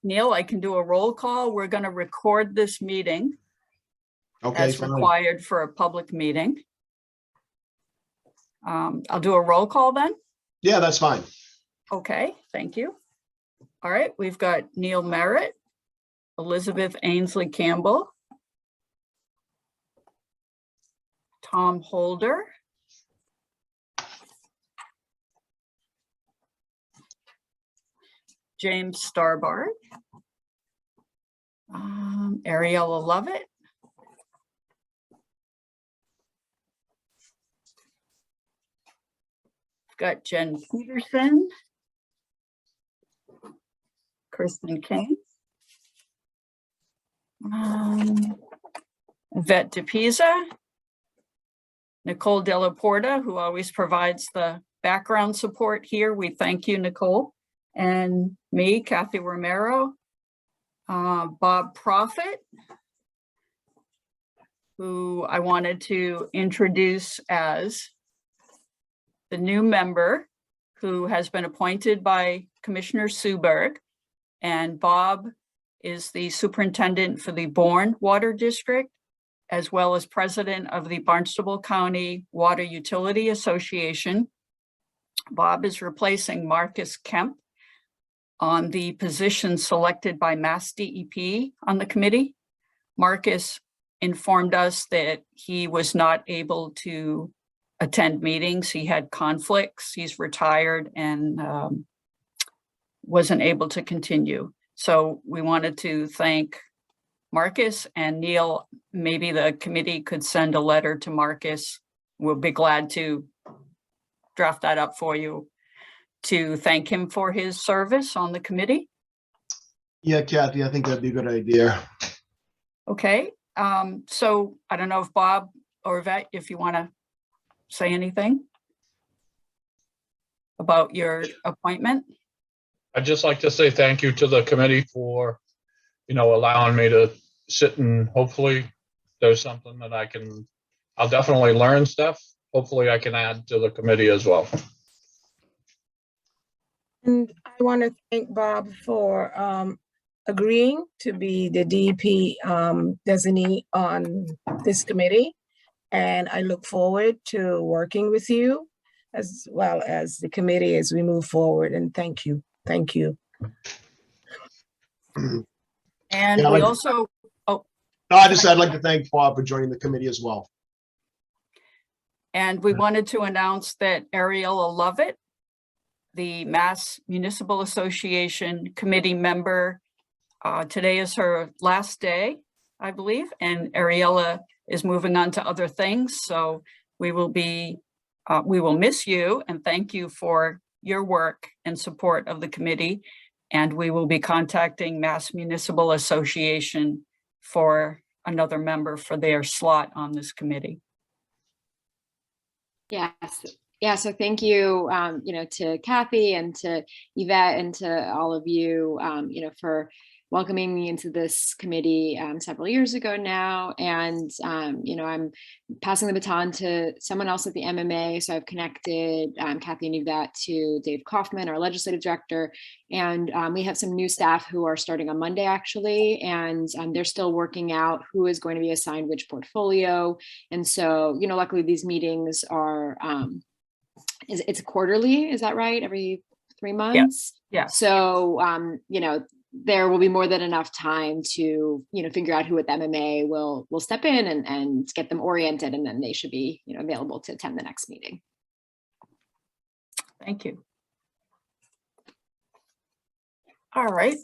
Neil, I can do a roll call. We're going to record this meeting as fine. required for a public meeting. I'll do a roll call then. Yeah, that's fine. Okay, thank you. All right, we've got Neil Merritt, Elizabeth Ainsley Campbell, Tom Holder, James Starbard, Ariella Lovett, got Jen Peterson, Kristen King, Vet DePisa, Nicole Della Porta, who always provides the background support here. We thank you, Nicole. And me, Kathy Romero, Bob Profit, who I wanted to introduce as the new member who has been appointed by Commissioner Suberg. And Bob is the superintendent for the Bourne Water District, as well as president of the Barnstable County Water Utility Association. Bob is replacing Marcus Kemp on the position selected by MassDEP on the committee. Marcus informed us that he was not able to attend meetings. He had conflicts. He's retired and wasn't able to continue. So we wanted to thank Marcus, and Neil, maybe the committee could send a letter to Marcus. We'll be glad to draft that up for you to thank him for his service on the committee. Yeah, Kathy, I think that'd be a good idea. Okay, so I don't know if Bob or Vet, if you want to say anything about your appointment. I'd just like to say thank you to the committee for, allowing me to sit, and hopefully there's something that I'll definitely learn stuff. Hopefully I can add to the committee as well. And I want to thank Bob for agreeing to be the DEP designee on this committee. And I look forward to working with you as well as the committee as we move forward. And thank you. Thank you. And Yeah, we also, No, I'd like to thank Bob for joining the committee as well. and we wanted to announce that Ariella Lovett, the Mass Municipal Association committee member, today is her last day, I believe, and Ariella is moving on to other things. So we will miss you and thank you for your work and support of the committee. And we will be contacting Mass Municipal Association for another member for their slot on this committee. Yes. Yeah, so thank you, to Kathy and to Yvette and to all of you, for welcoming me into this committee several years ago now. And, I'm passing the baton to someone else at the MMA. So I've connected Kathy and Yvette to Dave Kaufman, our legislative director. And we have some new staff who are starting on Monday, actually. And they're still working out who is going to be assigned which portfolio. And so, luckily these meetings are, it's quarterly, is that right? Every 3 months? Yeah. So, there will be more than enough time to, figure out who at the MMA will step in and get them oriented, and then they should be, available to attend the next meeting. Thank you. All right,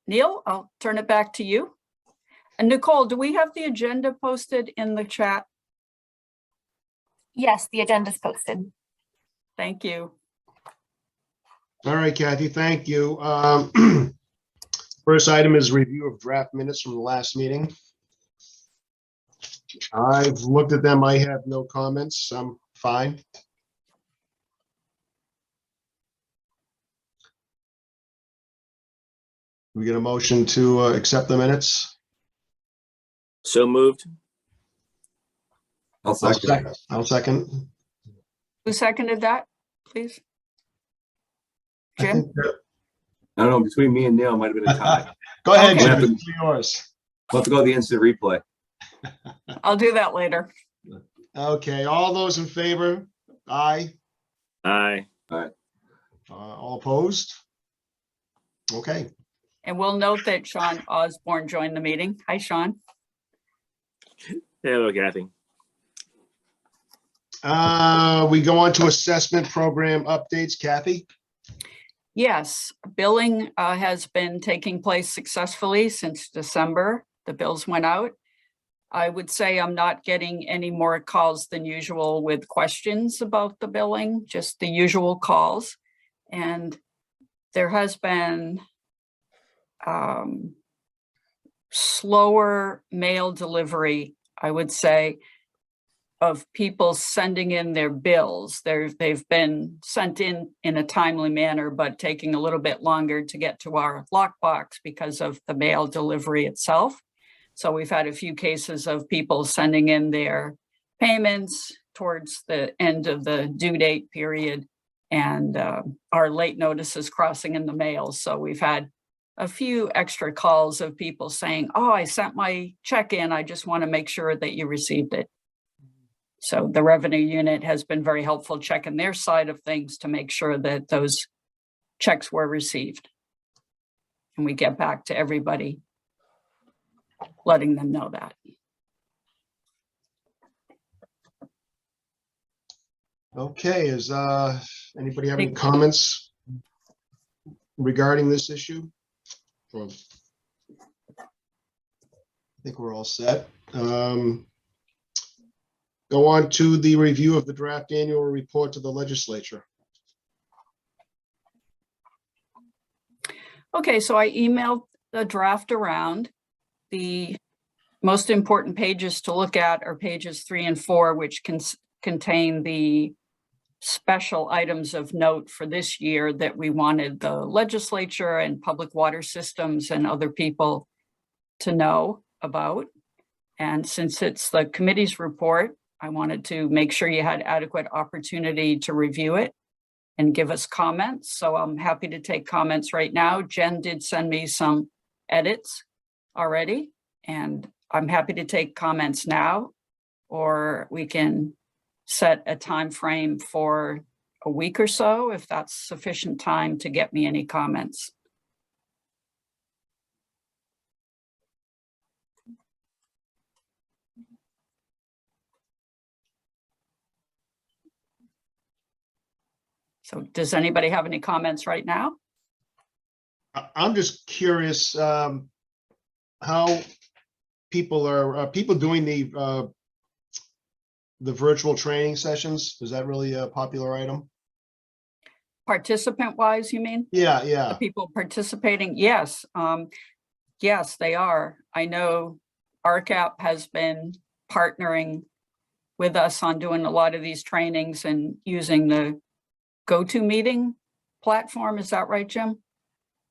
Neil, I'll turn it back to you. And Nicole, do we have the agenda posted in the chat? Yes, the agenda is posted. Thank you. All right, Kathy, thank you. First item is review of draft minutes from the last meeting. I've looked at them. I have no comments. I'm fine. We get a motion to accept the minutes? So moved. I'll second. Who seconded that, please? I Jim? think I don't know, between me and Neil, it might have been a tie. Go ahead, Okay. Jim, it's yours. We'll have to go to the instant replay. I'll do that later. Okay, all those in favor? Aye. Aye. All opposed? Okay. And we'll note that Sean Osborne joined the meeting. Hi, Sean. Hello, Kathy. We go on to assessment program updates. Kathy? Yes, billing has been taking place successfully since December. The bills went out. I would say I'm not getting any more calls than usual with questions about the billing, just the usual calls. And there has been slower mail delivery, I would say, of people sending in their bills. They've been sent in a timely manner, but taking a little bit longer to get to our lockbox because of the mail delivery itself. So we've had a few cases of people sending in their payments towards the end of the due date period, and our late notices crossing in the mail. So we've had a few extra calls of people saying, oh, I sent my check in. I just want to make sure that you received it. So the revenue unit has been very helpful checking their side of things to make sure that those checks were received. And we get back to everybody, letting them know that. Okay, is anybody have any comments regarding this issue? I think we're all set. Go on to the review of the draft annual report to the legislature. Okay, so I emailed the draft around. The most important pages to look at are pages 3 and 4, which contain the special items of note for this year that we wanted the legislature and public water systems and other people to know about. And since it's the committee's report, I wanted to make sure you had adequate opportunity to review it and give us comments. So I'm happy to take comments right now. Jen did send me some edits already, and I'm happy to take comments now, or we can set a time frame for a week or so if that's sufficient time to get me any comments. So does anybody have any comments right now? I'm just curious how people are people doing the virtual training sessions. Is that really a popular item? Participant wise, you mean? Yeah, The yeah. people participating? Yes. Yes, they are. I know RCAP has been partnering with us on doing a lot of these trainings and using the GoToMeeting platform. Is that right, Jim?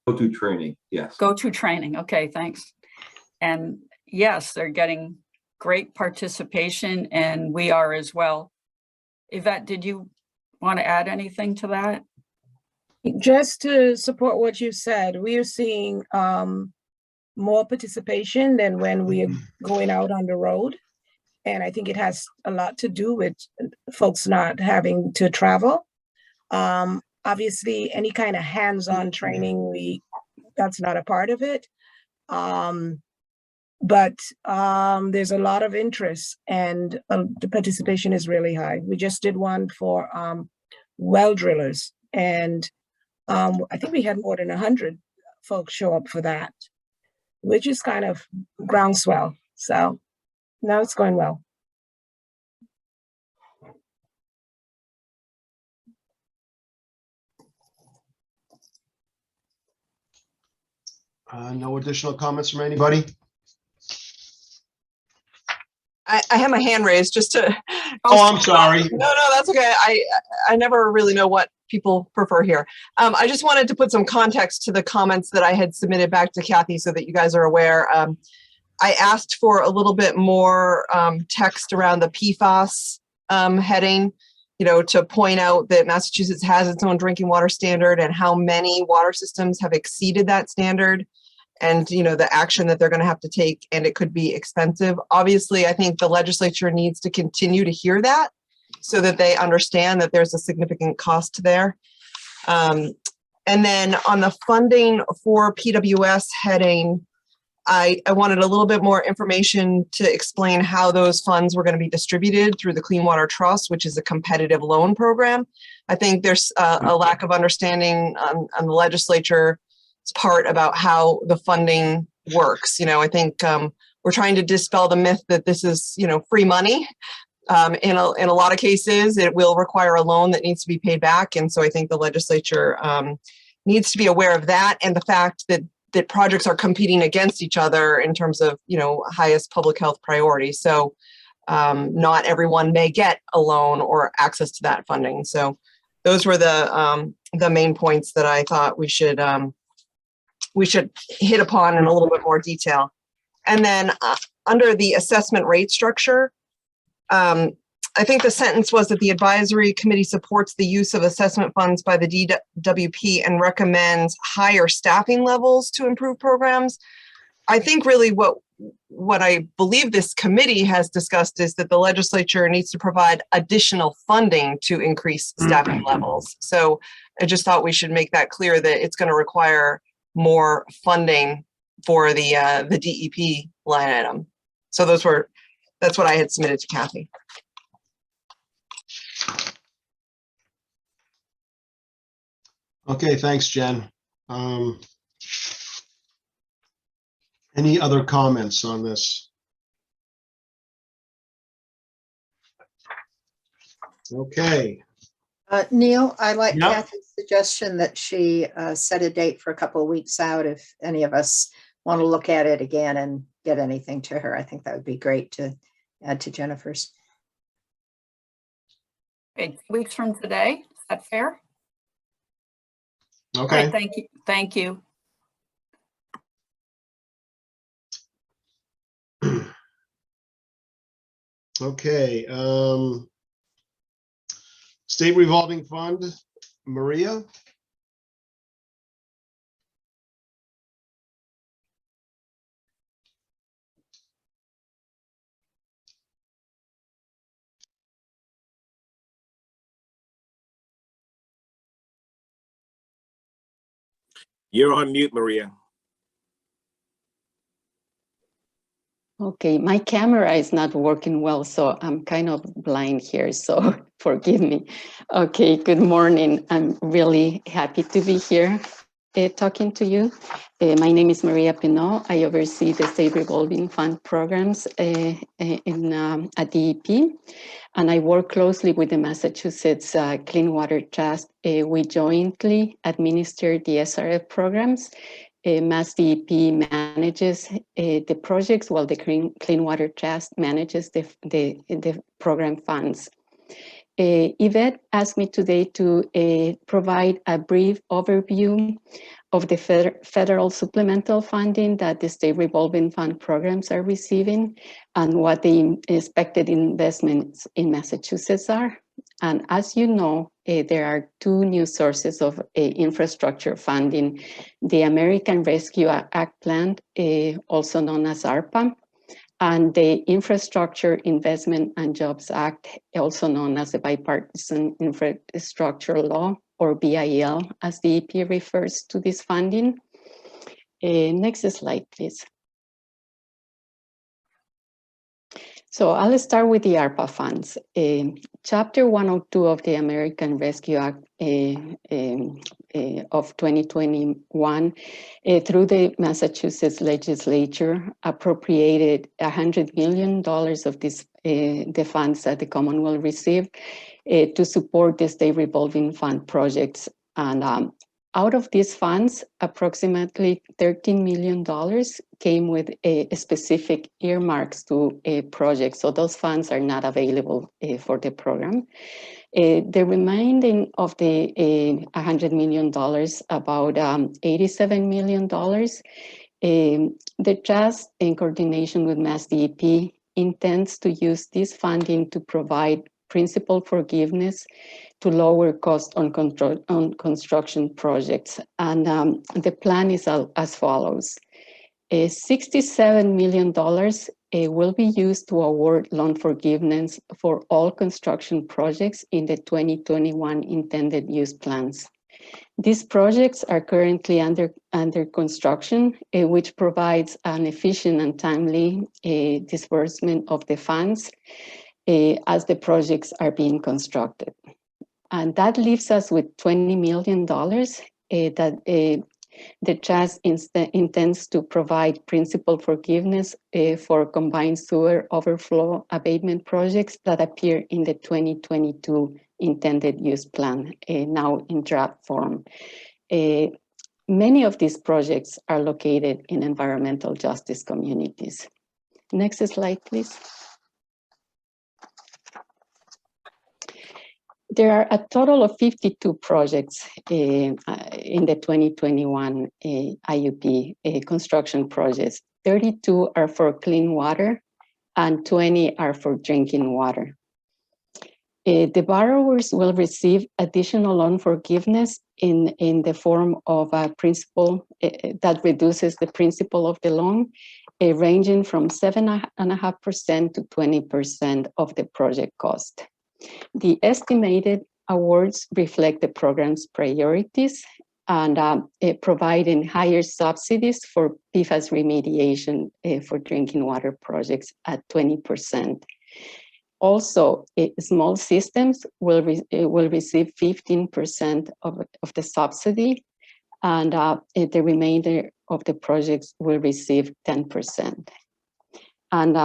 Go-to training, yes. GoToTraining. Okay, thanks. And yes, they're getting great participation, and we are as well. Yvette, did you want to add anything to that? Just to support what you said, we are seeing more participation than when we are going out on the road. And I think it has a lot to do with folks not having to travel. Obviously, any kind of hands-on training, that's not a part of it. But there's a lot of interest, and the participation is really high. We just did one for well drillers, and I think we had more than 100 folks show up for that, which is kind of groundswell. So now it's going well. No additional comments from anybody? I have my hand raised just to. Oh, I'm sorry. No, that's okay. I never really know what people prefer here. I just wanted to put some context to the comments that I had submitted back to Kathy so that you guys are aware. I asked for a little bit more text around the PFAS heading. to point out that Massachusetts has its own drinking water standard and how many water systems have exceeded that standard, and the action that they're going to have to take, and it could be expensive. Obviously, I think the legislature needs to continue to hear that so that they understand that there's a significant cost there. And then on the funding for PWS heading, I wanted a little bit more information to explain how those funds were going to be distributed through the Clean Water Trust, which is a competitive loan program. I think there's a lack of understanding on the legislature's part about how the funding works. I think we're trying to dispel the myth that this is, free money. In a lot of cases, it will require a loan that needs to be paid back. And so I think the legislature needs to be aware of that, and the fact that projects are competing against each other in terms of, highest public health priority. So not everyone may get a loan or access to that funding. So those were the main points that I thought we should hit upon in a little bit more detail. And then under the assessment rate structure, I think the sentence was that the advisory committee supports the use of assessment funds by the DWP and recommends higher staffing levels to improve programs. I think really what I believe this committee has discussed is that the legislature needs to provide additional funding to increase staffing levels. So I just thought we should make that clear that it's going to require more funding for the DEP line item. So that's what I had submitted to Kathy. Okay, thanks, Jen. Any other comments on this? Okay. Neil, I like Yep. Kathy's suggestion that she set a date for a couple of weeks out if any of us want to look at it again and get anything to her. I think that would be great to add to Jennifer's. Okay, 2 weeks from today, is that fair? All Okay. right, thank you. Thank you. Okay. State revolving fund, Maria. You're on mute, Maria. Okay, my camera is not working well, so I'm kind of blind here, so forgive me. Okay, good morning. I'm really happy to be here talking to you. My name is Maria Pineau. I oversee the State Revolving Fund programs at DEP, and I work closely with the Massachusetts Clean Water Trust. We jointly administer the SRF programs. MassDEP manages the projects, while the Clean Water Trust manages the program funds. Yvette asked me today to provide a brief overview of the federal supplemental funding that the state revolving fund programs are receiving and what the expected investments in Massachusetts are. And as you know, there are two new sources of infrastructure funding: the American Rescue Act Plan, also known as ARPA, and the Infrastructure Investment and Jobs Act, also known as the Bipartisan Infrastructure Law, or BIL, as the EP refers to this funding. Next slide, please. So I'll start with the ARPA funds. Chapter 102 of the American Rescue Act of 2021, through the Massachusetts legislature, appropriated $100 million of this, the funds that the Commonwealth received to support the state revolving fund projects. And out of these funds, approximately $13 million came with specific earmarks to projects. So those funds are not available for the program. The remaining of the $100 million, about $87 million, the trust, in coordination with MassDEP, intends to use this funding to provide principal forgiveness to lower cost on construction projects. And the plan is as follows. $67 million will be used to award loan forgiveness for all construction projects in the 2021 intended use plans. These projects are currently under construction, which provides an efficient and timely disbursement of the funds as the projects are being constructed. And that leaves us with $20 million that the trust intends to provide principal forgiveness for combined sewer overflow abatement projects that appear in the 2022 intended use plan, now in draft form. Many of these projects are located in environmental justice communities. Next slide, please. There are a total of 52 projects in the 2021 IUP construction projects. 32 are for clean water and 20 are for drinking water. The borrowers will receive additional loan forgiveness in the form of a principal that reduces the principal of the loan, ranging from 7.5% to 20% of the project cost. The estimated awards reflect the program's priorities and providing higher subsidies for PFAS remediation for drinking water projects at 20%. Also, small systems will receive 15% of the subsidy, and the remainder of the projects will receive 10%. And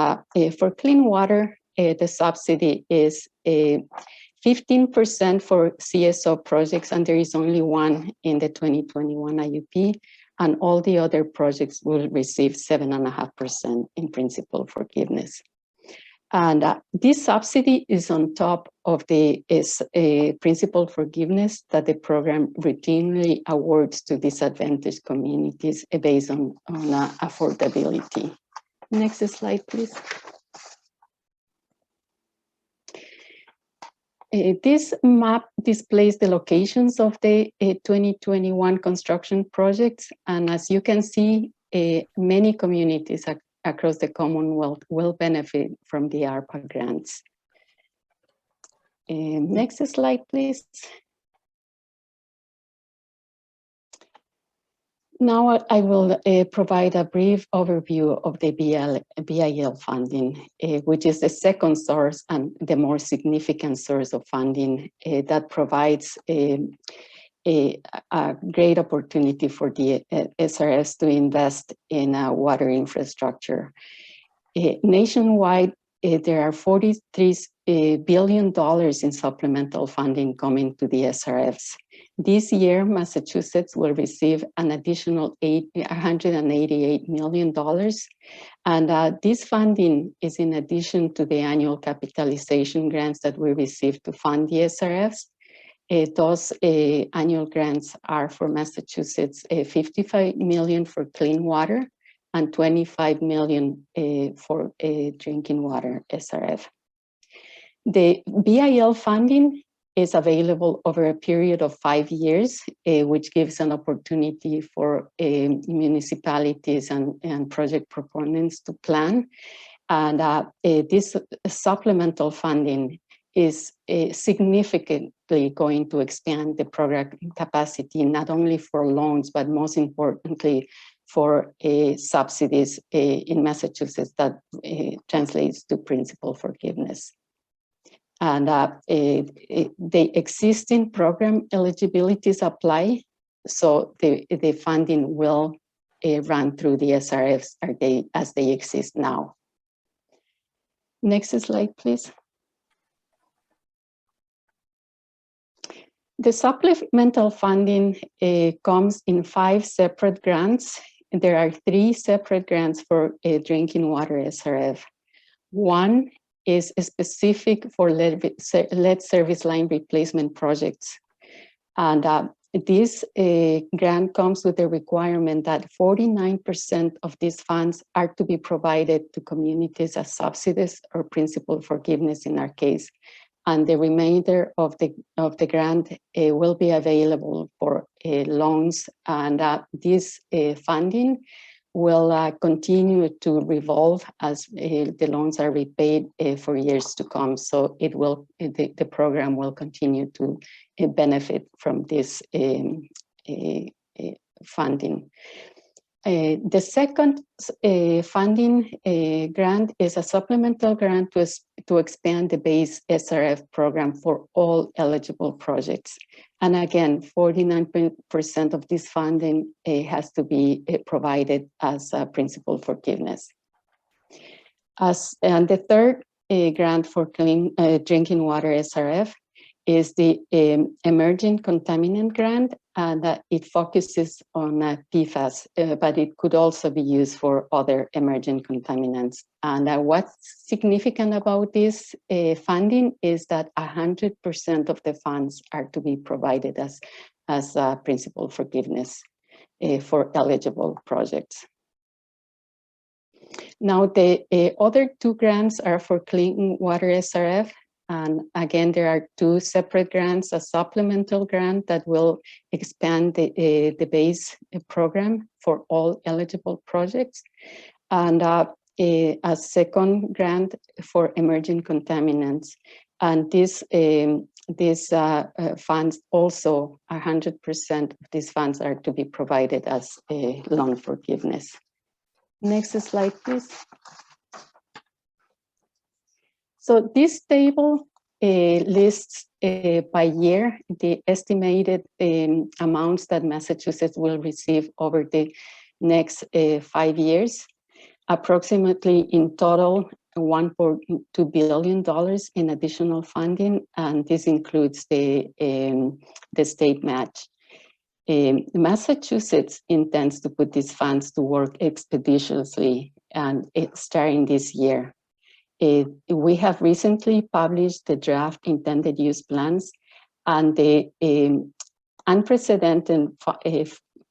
for clean water, the subsidy is 15% for CSO projects, and there is only one in the 2021 IUP, and all the other projects will receive 7.5% in principal forgiveness. And this subsidy is on top of the principal forgiveness that the program routinely awards to disadvantaged communities based on affordability. Next slide, please. This map displays the locations of the 2021 construction projects. And as you can see, many communities across the Commonwealth will benefit from the ARPA grants. Next slide, please. Now I will provide a brief overview of the BIL funding, which is the second source and the more significant source of funding that provides a great opportunity for the SRFs to invest in water infrastructure. Nationwide, there are $43 billion in supplemental funding coming to the SRFs. This year, Massachusetts will receive an additional $188 million. And this funding is in addition to the annual capitalization grants that we receive to fund the SRFs. Those annual grants are for Massachusetts, $55 million for clean water and $25 million for drinking water SRF. The BIL funding is available over a period of 5 years, which gives an opportunity for municipalities and project proponents to plan. And this supplemental funding is significantly going to expand the program capacity, not only for loans, but most importantly, for subsidies in Massachusetts that translates to principal forgiveness. And the existing program eligibilities apply, so the funding will run through the SRFs as they exist now. Next slide, please. The supplemental funding comes in 5 separate grants. There are 3 separate grants for drinking water SRF. One is specific for lead service line replacement projects. And this grant comes with the requirement that 49% of these funds are to be provided to communities as subsidies or principal forgiveness in our case. and the remainder of the grant will be available for loans, and this funding will continue to revolve as the loans are repaid for years to come. So the program will continue to benefit from this funding. The second funding grant is a supplemental grant to expand the base SRF program for all eligible projects. And again, 49% of this funding has to be provided as principal forgiveness. And the third grant for clean drinking water SRF is the emerging contaminant grant, and it focuses on PFAS, but it could also be used for other emerging contaminants. And what's significant about this funding is that 100% of the funds are to be provided as principal forgiveness for eligible projects. Now, the other two grants are for clean water SRF. And again, there are two separate grants, a supplemental grant that will expand the base program for all eligible projects, and a second grant for emerging contaminants. And these funds also, 100% of these funds are to be provided as loan forgiveness. Next slide, please. So this table lists by year the estimated amounts that Massachusetts will receive over the next 5 years, approximately in total $1.2 billion in additional funding, and this includes the state match. Massachusetts intends to put these funds to work expeditiously, and starting this year. We have recently published the draft intended use plans, and the unprecedented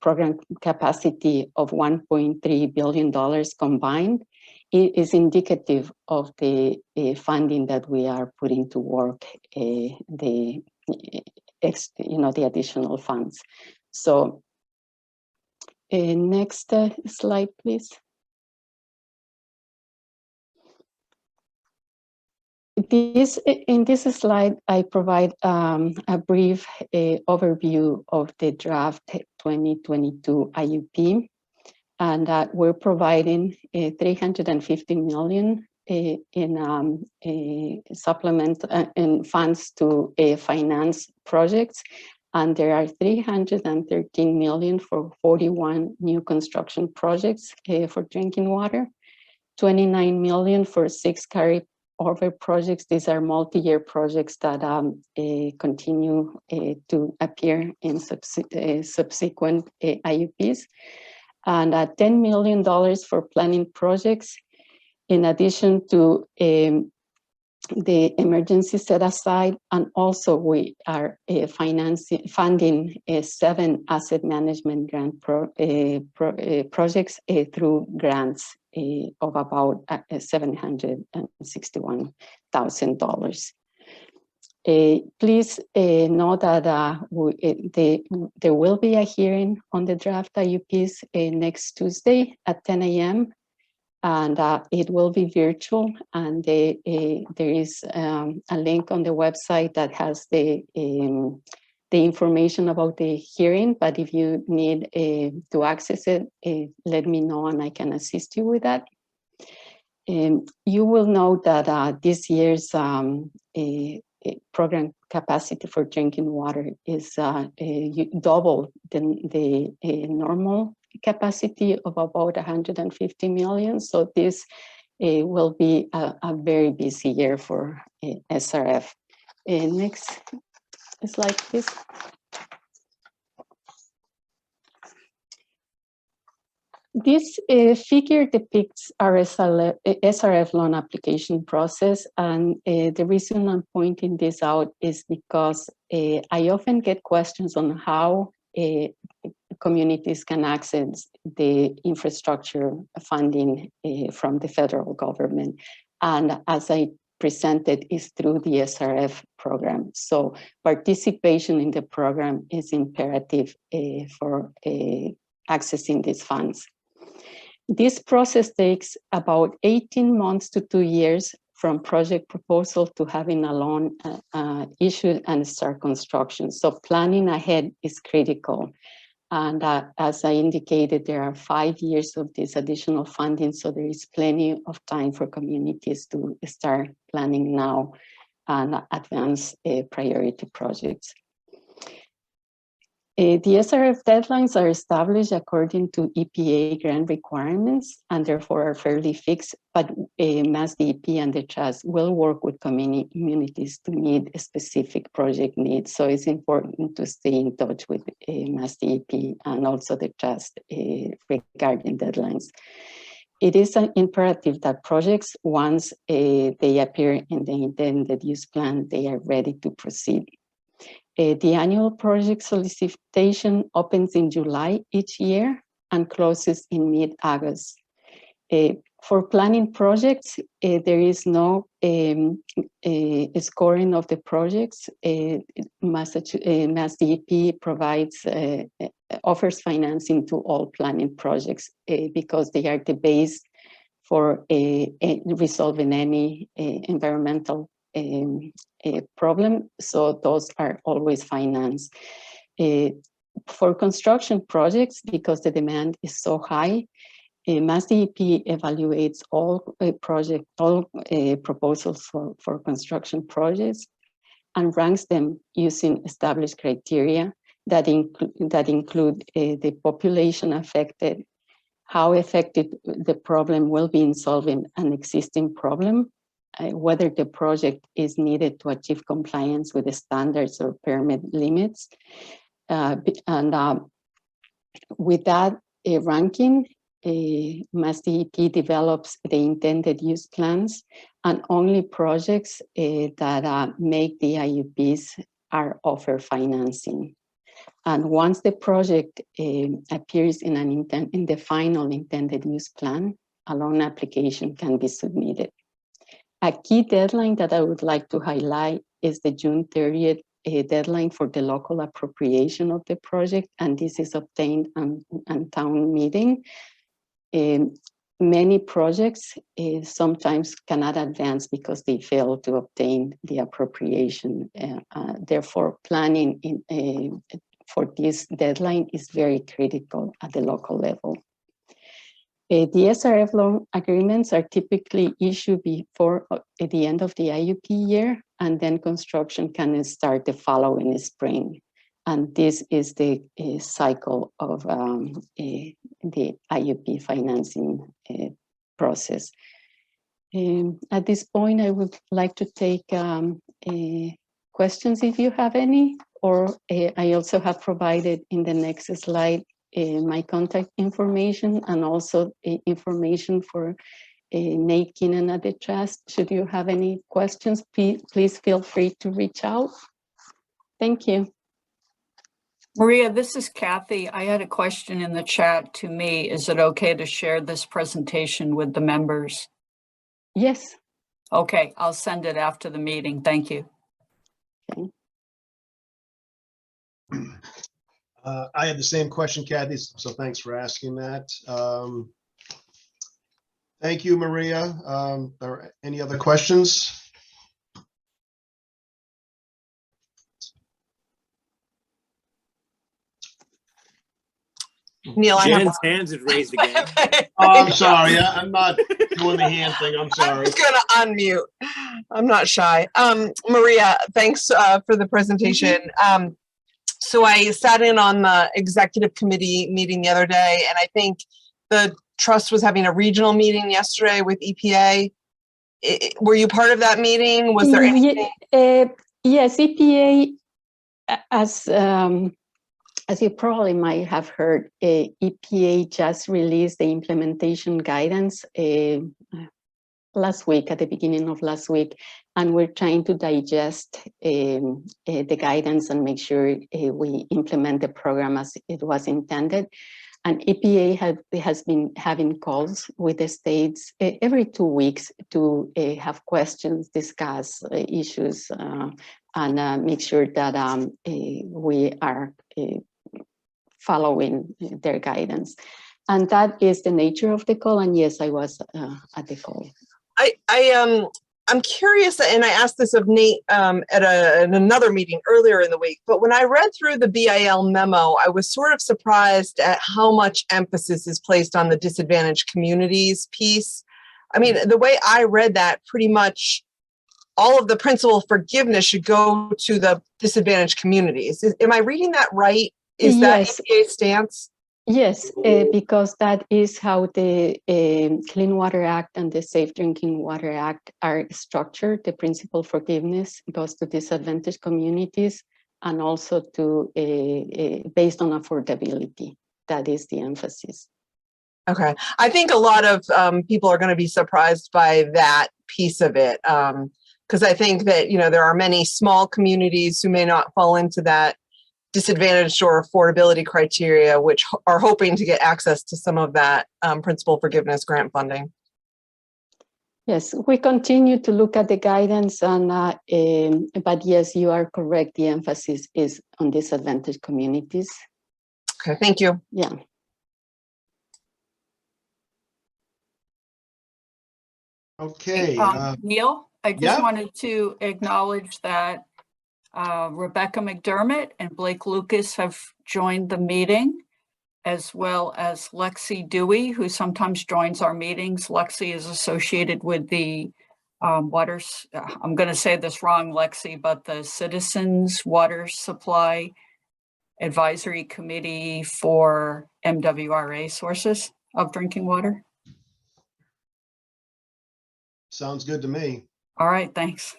program capacity of $1.3 billion combined is indicative of the funding that we are putting to work, the additional funds. So next slide, please. In this slide, I provide a brief overview of the draft 2022 IUP, and we're providing $350 million in supplement in funds to finance projects, and there are $313 million for 41 new construction projects for drinking water, $29 million for 6 carry-over projects. These are multi-year projects that continue to appear in subsequent IUPs, and $10 million for planning projects, in addition to the emergency set aside, and also we are funding 7 asset management grant projects through grants of about $761,000. Please know that there will be a hearing on the draft IUPs next Tuesday at 10 a.m. and it will be virtual, and there is a link on the website that has the information about the hearing, but if you need to access it, let me know and I can assist you with that. You will know that this year's program capacity for drinking water is double the normal capacity of about 150 million. So this will be a very busy year for SRF. Next slide, please. This figure depicts our SRF loan application process, and the reason I'm pointing this out is because I often get questions on how communities can access the infrastructure funding from the federal government. And as I presented is through the SRF program. So participation in the program is imperative for accessing these funds. This process takes about 18 months to 2 years from project proposal to having a loan issued and start construction. So planning ahead is critical. And as I indicated, there are 5 years of this additional funding, so there is plenty of time for communities to start planning now and advance priority projects. The SRF deadlines are established according to EPA grant requirements and therefore are fairly fixed, but MassDEP and the trust will work with communities to meet specific project needs. So it's important to stay in touch with MassDEP and also the trust regarding deadlines. It is an imperative that projects, once they appear in the intended use plan, they are ready to proceed. The annual project solicitation opens in July each year and closes in mid-August. For planning projects, there is no scoring of the projects. MassDEP provides, offers financing to all planning projects because they are the base for resolving any environmental problem, so those are always financed. For construction projects, because the demand is so high, MassDEP evaluates all proposals for construction projects and ranks them using established criteria that include the population affected, how effective the problem will be in solving an existing problem, whether the project is needed to achieve compliance with the standards or permit limits. With that ranking, MassDEP develops the intended use plans, and only projects that make the IUPs are offered financing. And once the project appears in the final intended use plan, a loan application can be submitted. A key deadline that I would like to highlight is the June 30th deadline for the local appropriation of the project, and this is obtained on town meeting. Many projects sometimes cannot advance because they fail to obtain the appropriation. Therefore, planning for this deadline is very critical at the local level. The SRF loan agreements are typically issued before the end of the IUP year, and then construction can start the following spring. And this is the cycle of the IUP financing process. At this point, I would like to take questions if you have any, or I also have provided in the next slide my contact information and also information for Nate Keenan at the trust. Should you have any questions, please feel free to reach out. Thank you. Maria, this is Kathy. I had a question in the chat to me. Is it okay to share this presentation with the members? Yes. Okay, I'll send it after the meeting. Thank you. Okay. I had the same question, Kathy, so thanks for asking that. Thank you, Maria. Are there any other questions? Neil, I have Jen's hands is raised again. Oh, I'm sorry. I'm not doing the hand thing. I'm I'm sorry. just gonna unmute. I'm not shy. Maria, thanks for the presentation. So I sat in on the executive committee meeting the other day, and I think the trust was having a regional meeting yesterday with EPA. Were you part of that meeting? Was there anything? Yes, EPA, as you probably might have heard, EPA just released the implementation guidance last week, at the beginning of last week, and we're trying to digest the guidance and make sure we implement the program as it was intended. And EPA has been having calls with the states every 2 weeks to have questions, discuss issues, and make sure that we are following their guidance. And that is the nature of the call. And yes, I was at the call. I'm curious, and I asked this of Nate at another meeting earlier in the week, but when I read through the BIL memo, I was sort of surprised at how much emphasis is placed on the disadvantaged communities piece. I mean, the way I read that, pretty much all of the principal forgiveness should go to the disadvantaged communities. Am I reading that right? Is Yes. that EPA stance? Yes, because that is how the Clean Water Act and the Safe Drinking Water Act are structured. The principal forgiveness goes to disadvantaged communities and also to based on affordability. That is the emphasis. Okay. I think a lot of people are going to be surprised by that piece of it. Because I think that, you know, there are many small communities who may not fall into that disadvantaged or affordability criteria, which are hoping to get access to some of that principal forgiveness grant funding. Yes, we continue to look at the guidance, and but yes, you are correct. The emphasis is on disadvantaged communities. Okay, thank you. Yeah. Okay. Neil, I just yeah. wanted to acknowledge that Rebecca McDermott and Blake Lucas have joined the meeting, as well as Lexi Dewey, who sometimes joins our meetings. Lexi is associated with the I'm going to say this wrong, Lexi, but the Citizens Water Supply Advisory Committee for MWRA sources of drinking water. Sounds good to me. All right, thanks.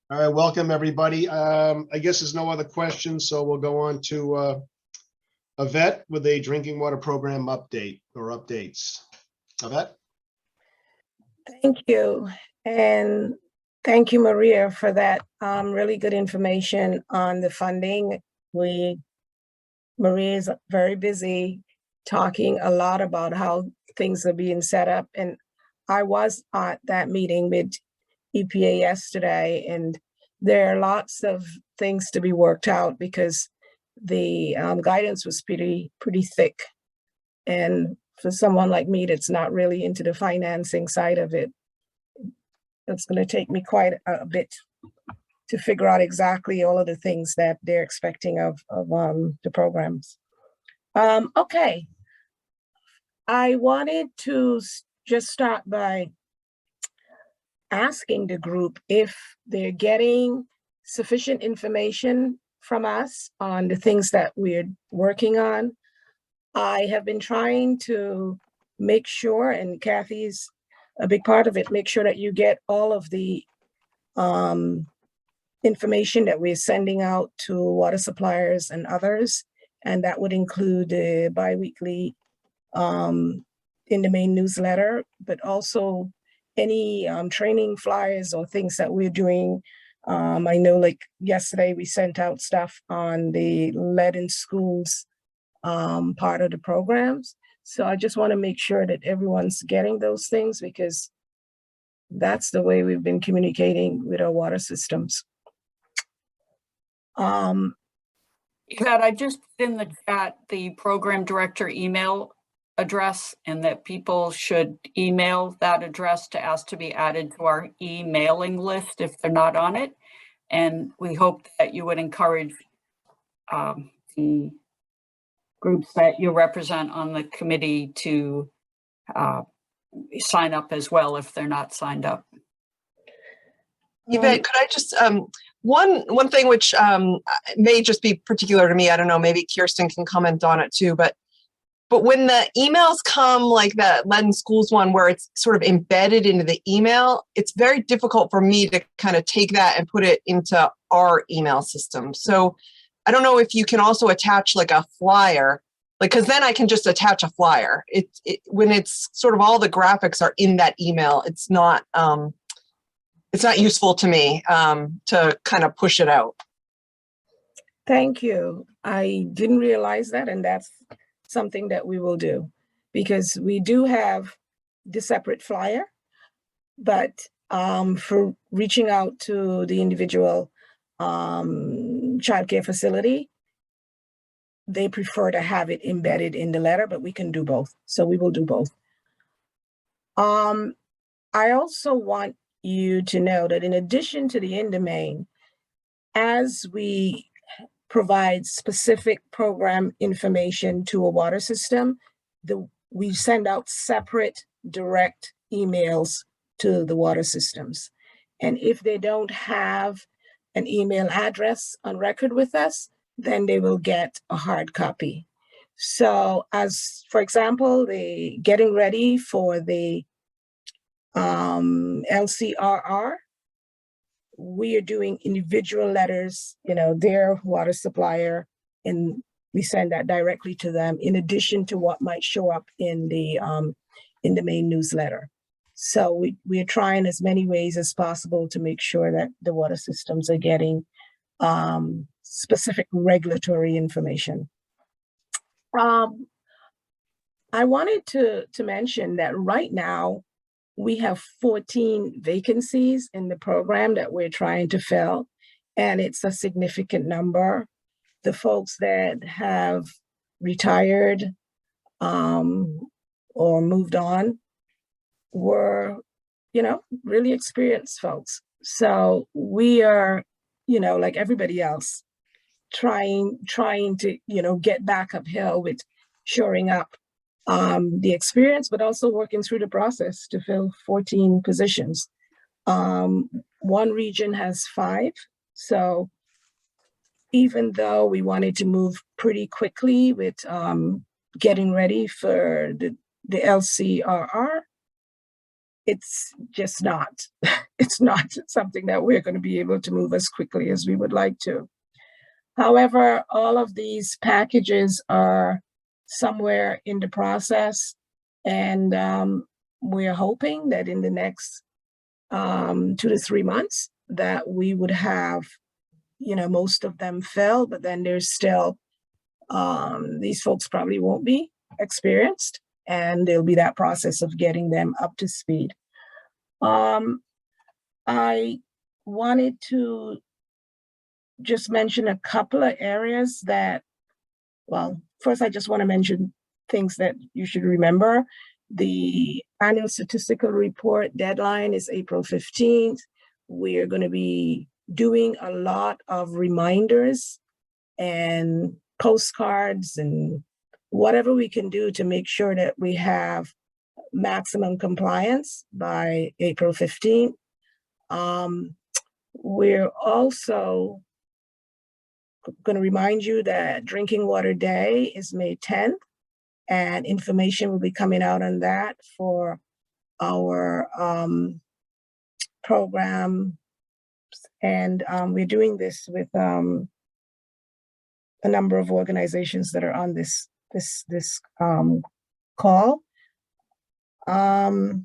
All right, welcome everybody. I guess there's no other questions, so we'll go on to Yvette with a drinking water program update or updates. Yvette? Thank you. And thank you, Maria, for that really good information on the funding. Maria is very busy talking a lot about how things are being set up. And I was at that meeting with EPA yesterday, and there are lots of things to be worked out because the guidance was pretty thick. And for someone like me that's not really into the financing side of it, it's going to take me quite a bit to figure out exactly all of the things that they're expecting of the programs. Okay, I wanted to just start by asking the group if they're getting sufficient information from us on the things that we're working on. I have been trying to make sure, and Kathy's a big part of it, make sure that you get all of the information that we're sending out to water suppliers and others. And that would include the bi-weekly in the main newsletter, but also any training flyers or things that we're doing. I know like yesterday we sent out stuff on the lead in schools part of the programs. So I just want to make sure that everyone's getting those things, because that's the way we've been communicating with our water systems. That I just put in the chat the program director email address, and that people should email that address to ask to be added to our emailing list if they're not on it. And we hope that you would encourage the groups that you represent on the committee to sign up as well if they're not signed up. Yvette, could I just, one thing which may just be particular to me, I don't know, maybe Kirsten can comment on it too, but when the emails come like that Lead in Schools one, where it's sort of embedded into the email, it's very difficult for me to kind of take that and put it into our email system. So I don't know if you can also attach like a flyer, like, because then I can just attach a flyer. When it's sort of all the graphics are in that email, it's not useful to me to kind of push it out. Thank you. I didn't realize that, and that's something that we will do, because we do have the separate flyer, but for reaching out to the individual childcare facility, they prefer to have it embedded in the letter, but we can do both. So we will do both. I also want you to know that in addition to the in-domain, as we provide specific program information to a water system, we send out separate direct emails to the water systems. And if they don't have an email address on record with us, then they will get a hard copy. So as, for example, the getting ready for the LCRR, we are doing individual letters, their water supplier, and we send that directly to them in addition to what might show up in the main newsletter. So we are trying as many ways as possible to make sure that the water systems are getting specific regulatory information. I wanted to mention that right now, we have 14 vacancies in the program that we're trying to fill, and it's a significant number. The folks that have retired or moved on were, really experienced folks. So we are, like everybody else, trying to, get back uphill with shoring up the experience, but also working through the process to fill 14 positions. One region has 5. So even though we wanted to move pretty quickly with getting ready for the LCRR, it's just not. It's not something that we're going to be able to move as quickly as we would like to. However, all of these packages are somewhere in the process, and we're hoping that in the next 2 to 3 months that we would have, most of them filled, but then there's still, these folks probably won't be experienced, and there'll be that process of getting them up to speed. I wanted to just mention a couple of areas that, well, first, I just want to mention things that you should remember. The annual statistical report deadline is April 15th. We are going to be doing a lot of reminders and postcards and whatever we can do to make sure that we have maximum compliance by April 15th. We're also going to remind you that Drinking Water Day is May 10th, and information will be coming out on that for our program. And we're doing this with a number of organizations that are on this call. There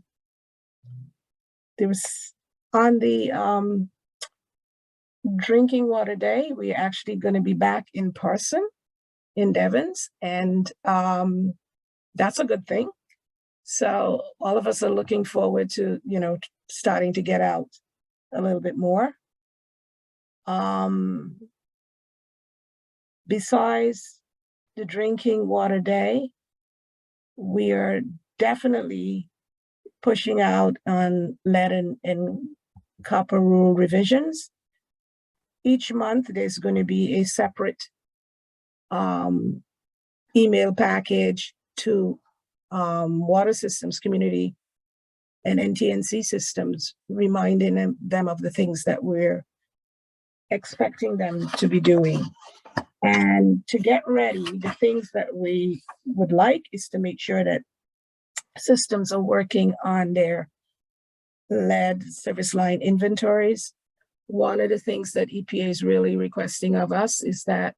was on the Drinking Water Day, we're actually going to be back in person in Devens, and that's a good thing. So all of us are looking forward to, starting to get out a little bit more. Besides the Drinking Water Day, we are definitely pushing out on lead and copper rule revisions. Each month, there's going to be a separate email package to water systems community and NTNC systems, reminding them of the things that we're expecting them to be doing. And to get ready, the things that we would like is to make sure that systems are working on their lead service line inventories. One of the things that EPA is really requesting of us is that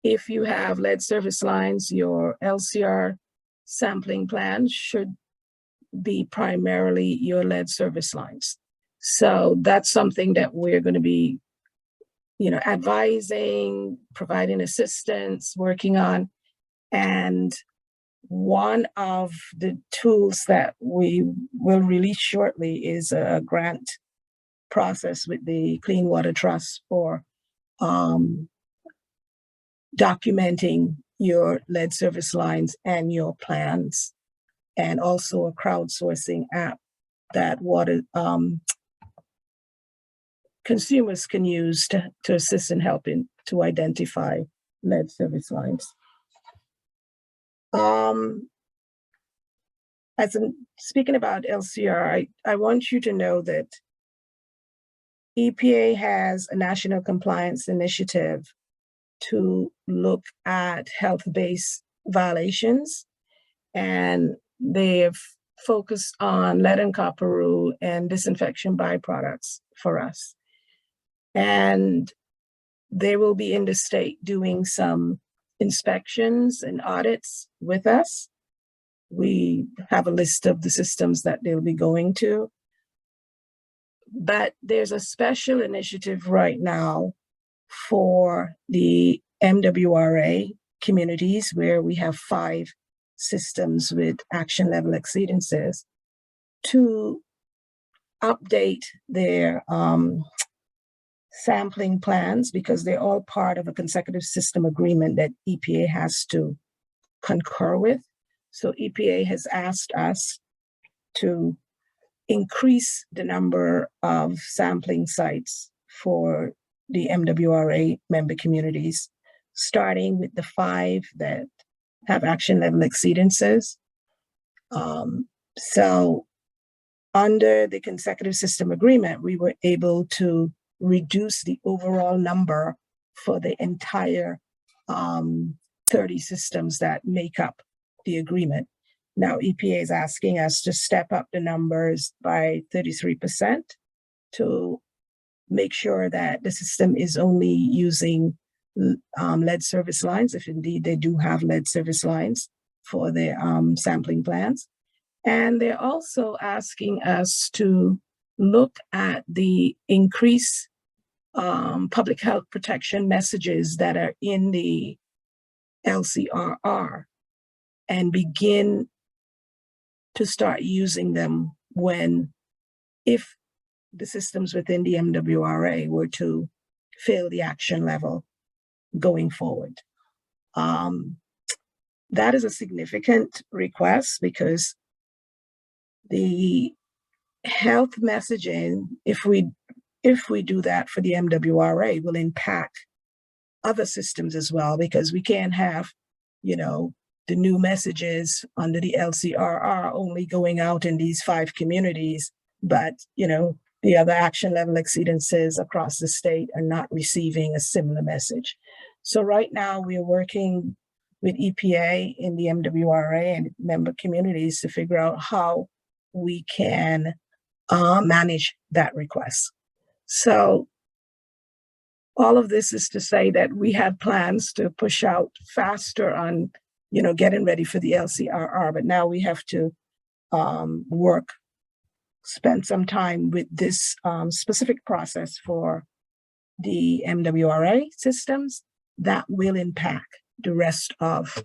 if you have lead service lines, your LCR sampling plan should be primarily your lead service lines. So that's something that we're going to be advising, providing assistance, working on. And one of the tools that we will release shortly is a grant process with the Clean Water Trust for documenting your lead service lines and your plans, and also a crowdsourcing app that water consumers can use to assist in helping to identify lead service lines. As I'm speaking about LCR, I want you to know that EPA has a national compliance initiative to look at health-based violations, and they have focused on lead and copper rule and disinfection byproducts for us. And they will be in the state doing some inspections and audits with us. We have a list of the systems that they'll be going to. But there's a special initiative right now for the MWRA communities where we have 5 systems with action level exceedances to update their sampling plans, because they're all part of a consecutive system agreement that EPA has to concur with. So EPA has asked us to increase the number of sampling sites for the MWRA member communities, starting with the 5 that have action level exceedances. So under the consecutive system agreement, we were able to reduce the overall number for the entire 30 systems that make up the agreement. Now, EPA is asking us to step up the numbers by 33% to make sure that the system is only using lead service lines, if indeed they do have lead service lines for their sampling plans. And they're also asking us to look at the increased public health protection messages that are in the LCRR and begin to start using them if the systems within the MWRA were to fail the action level going forward. That is a significant request, because the health messaging, if we do that for the MWRA, will impact other systems as well, because we can't have, the new messages under the LCRR only going out in these 5 communities, but, the other action level exceedances across the state are not receiving a similar message. So right now we are working with EPA in the MWRA and member communities to figure out how we can manage that request. So all of this is to say that we had plans to push out faster on, getting ready for the LCRR, but now we have to spend some time with this specific process for the MWRA systems that will impact the rest of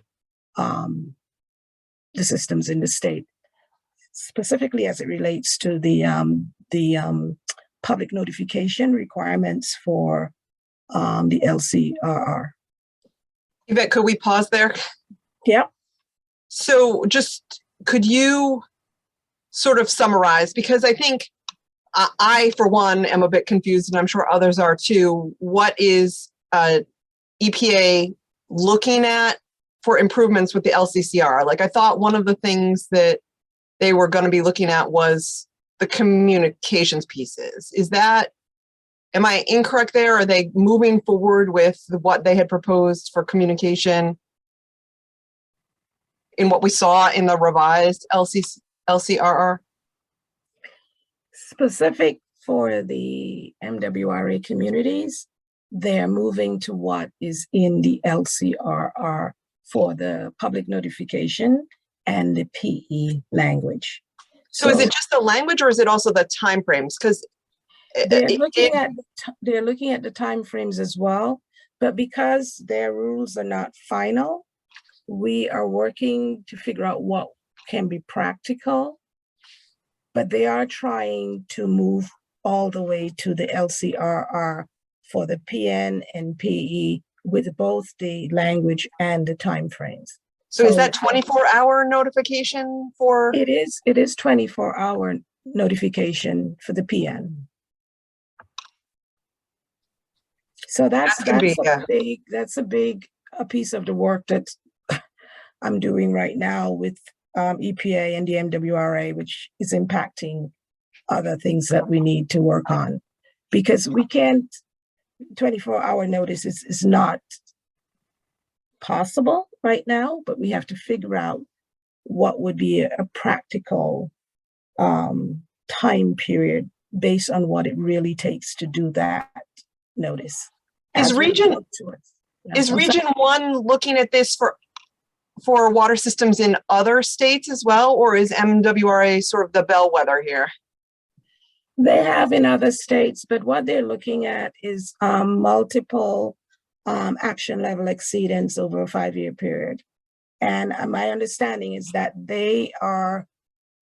the systems in the state, specifically as it relates to the public notification requirements for the LCRR. Yvette, could we pause there? Yep. So just, could you sort of summarize, because I think I, for one, am a bit confused, and I'm sure others are too. What is EPA looking at for improvements with the LCCR? Like, I thought one of the things that they were going to be looking at was the communications pieces. Am I incorrect there? Are they moving forward with what they had proposed for communication in what we saw in the revised LCRR? Specific for the MWRA communities, they're moving to what is in the LCRR for the public notification and the PE language. So is it just the language, or is it also the timeframes? Because They're looking at the timeframes as well, but because their rules are not final, we are working to figure out what can be practical, but they are trying to move all the way to the LCRR for the PN and PE with both the language and the timeframes. So is that 24-hour notification for? It is 24-hour notification for the PN. So that's a big piece of the work that I'm doing right now with EPA and the MWRA, which is impacting other things that we need to work on, because we can't. 24-hour notice is not possible right now, but we have to figure out what would be a practical time period based on what it really takes to do that notice. Is Region 1 looking at this for water systems in other states as well, or is MWRA sort of the bellwether here? They have in other states, but what they're looking at is multiple action level exceedance over a 5-year period. And my understanding is that they are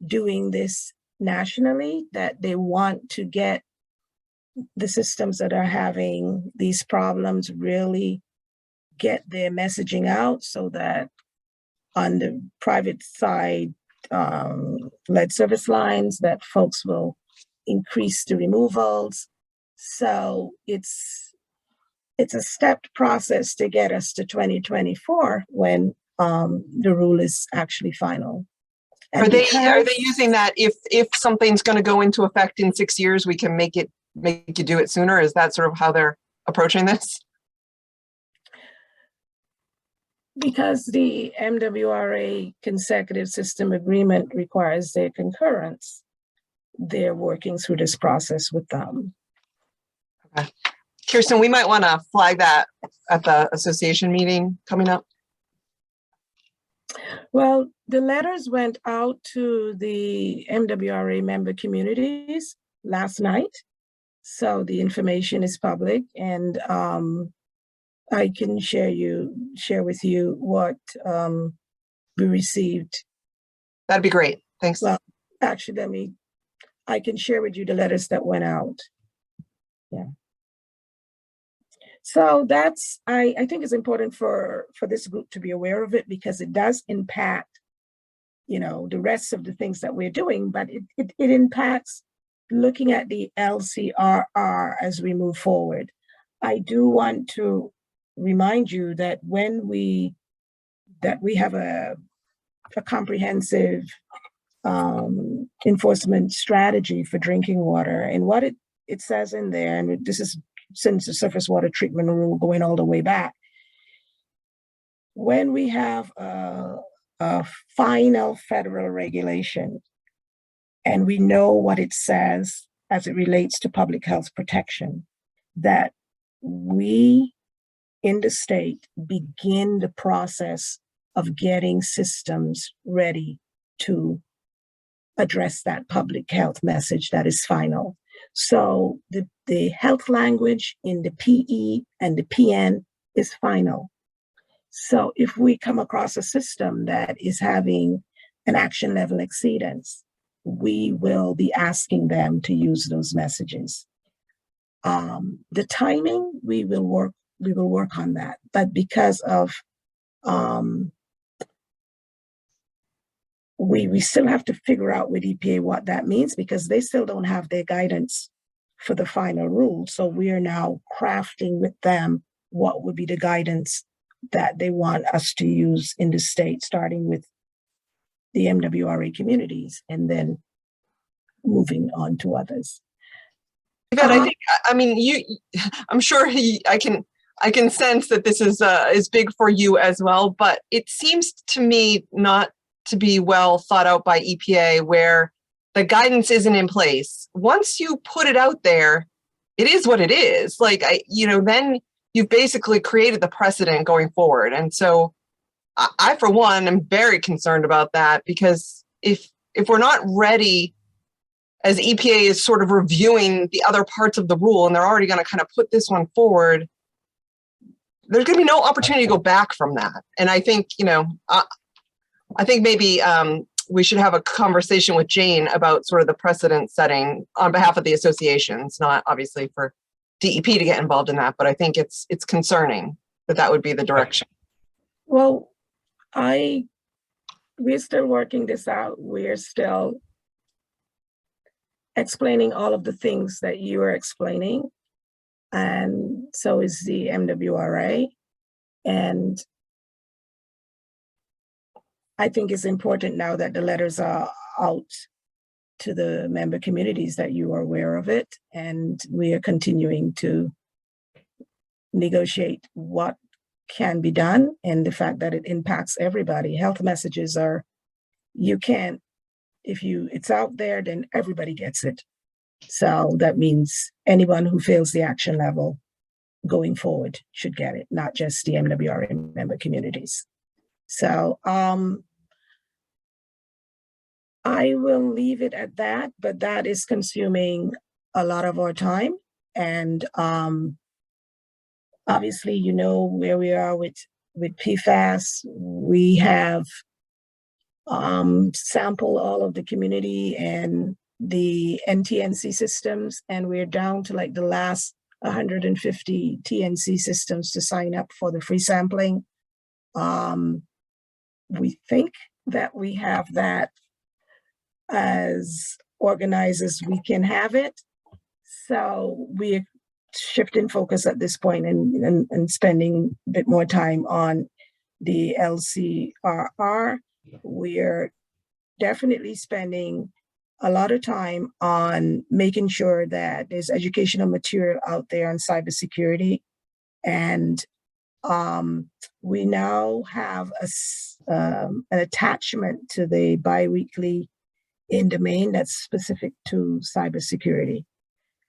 doing this nationally, that they want to get the systems that are having these problems really get their messaging out, so that on the private side, lead service lines, that folks will increase the removals. So it's a stepped process to get us to 2024 when the rule is actually final. And are they using that if something's going to go into effect in 6 years, we can make you do it sooner? Is that sort of how they're approaching this? Because the MWRA consecutive system agreement requires their concurrence, they're working through this process with them. Okay. Kirsten, we might want to flag that at the association meeting coming up. Well, the letters went out to the MWRA member communities last night, so the information is public, and I can share with you what we received. That'd be great. Thanks. Well, actually, I can share with you the letters that went out. Yeah. So that's, I think it's important for this group to be aware of it, because it does impact, the rest of the things that we're doing, but it impacts looking at the LCRR as we move forward. I do want to remind you that when we have a comprehensive enforcement strategy for drinking water, and what it says in there, and this is since the surface water treatment rule going all the way back, when we have a final federal regulation and we know what it says as it relates to public health protection, that we in the state begin the process of getting systems ready to address that public health message that is final. So the health language in the PE and the PN is final. So if we come across a system that is having an action level exceedance, we will be asking them to use those messages. The timing, we will work on that, but because of we still have to figure out with EPA what that means, because they still don't have their guidance for the final rule. So we are now crafting with them what would be the guidance that they want us to use in the state, starting with the MWRA communities and then moving on to others. Yvette, I'm sure I can sense that this is big for you as well, but it seems to me not to be well thought out by EPA, where the guidance isn't in place. Once you put it out there, it is what it is. Then you've basically created the precedent going forward. And so I, for one, am very concerned about that, because if we're not ready as EPA is sort of reviewing the other parts of the rule, and they're already going to kind of put this one forward, there's going to be no opportunity to go back from that. And I think, I think maybe we should have a conversation with Jane about sort of the precedent setting on behalf of the associations, not obviously for DEP to get involved in that, but I think it's concerning that would be the direction. Well, we're still working this out. We're still explaining all of the things that you are explaining. And so is the MWRA. And I think it's important now that the letters are out to the member communities that you are aware of it. And we are continuing to negotiate what can be done and the fact that it impacts everybody. Health messages are, you can't, it's out there, then everybody gets it. So that means anyone who fails the action level going forward should get it, not just the MWRA member communities. So I will leave it at that, but that is consuming a lot of our time. And obviously, you know where we are with PFAS. We have sampled all of the community and the NTNC systems, and we're down to like the last 150 TNC systems to sign up for the free sampling. We think that we have that as organized as we can have it. So we're shifting focus at this point and spending a bit more time on the LCRR. We're definitely spending a lot of time on making sure that there's educational material out there on cybersecurity. And we now have an attachment to the biweekly in domain that's specific to cybersecurity.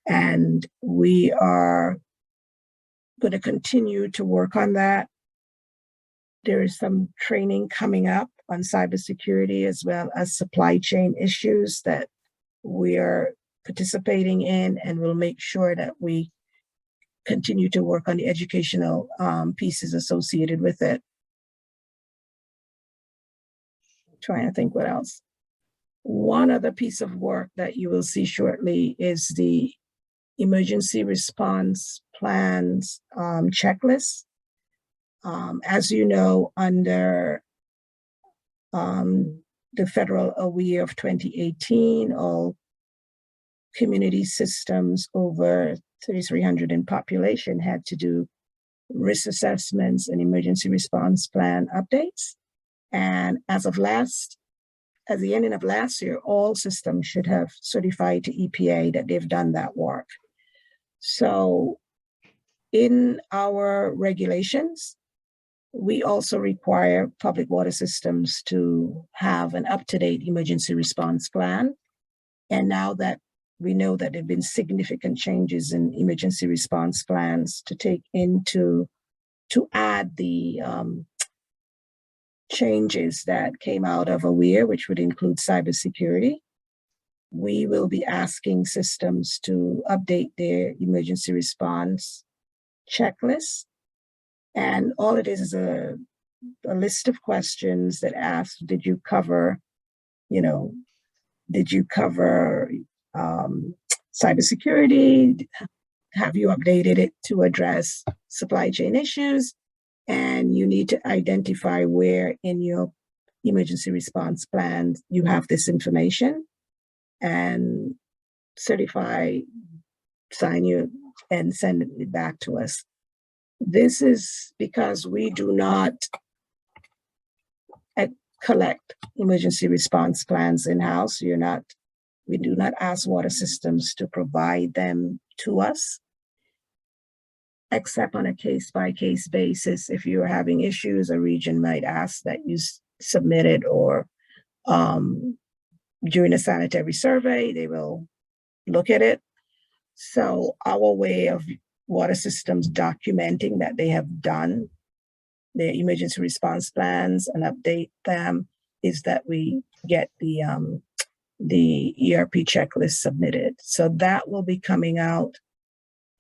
And we are going to continue to work on that. There is some training coming up on cybersecurity as well as supply chain issues that we are participating in, and we'll make sure that we continue to work on the educational pieces associated with it. Trying to think what else. One other piece of work that you will see shortly is the emergency response plans checklist. As you know, under the federal OE of 2018, all community systems over 3,300 in population had to do risk assessments and emergency response plan updates. And as of at the ending of last year, all systems should have certified to EPA that they've done that work. So in our regulations, we also require public water systems to have an up-to-date emergency response plan. And now that we know that there have been significant changes in emergency response plans to add the changes that came out of AWARE, which would include cybersecurity, we will be asking systems to update their emergency response checklist. And all it is a list of questions that ask, did you cover cybersecurity? Have you updated it to address supply chain issues? And you need to identify where in your emergency response plan you have this information, and certify, sign you, and send it back to us. This is because we do not collect emergency response plans in-house. We do not ask water systems to provide them to us, except on a case-by-case basis. If you're having issues, a region might ask that you submit it, or during a sanitary survey, they will look at it. So our way of water systems documenting that they have done their emergency response plans and update them is that we get the the ERP checklist submitted. So that will be coming out.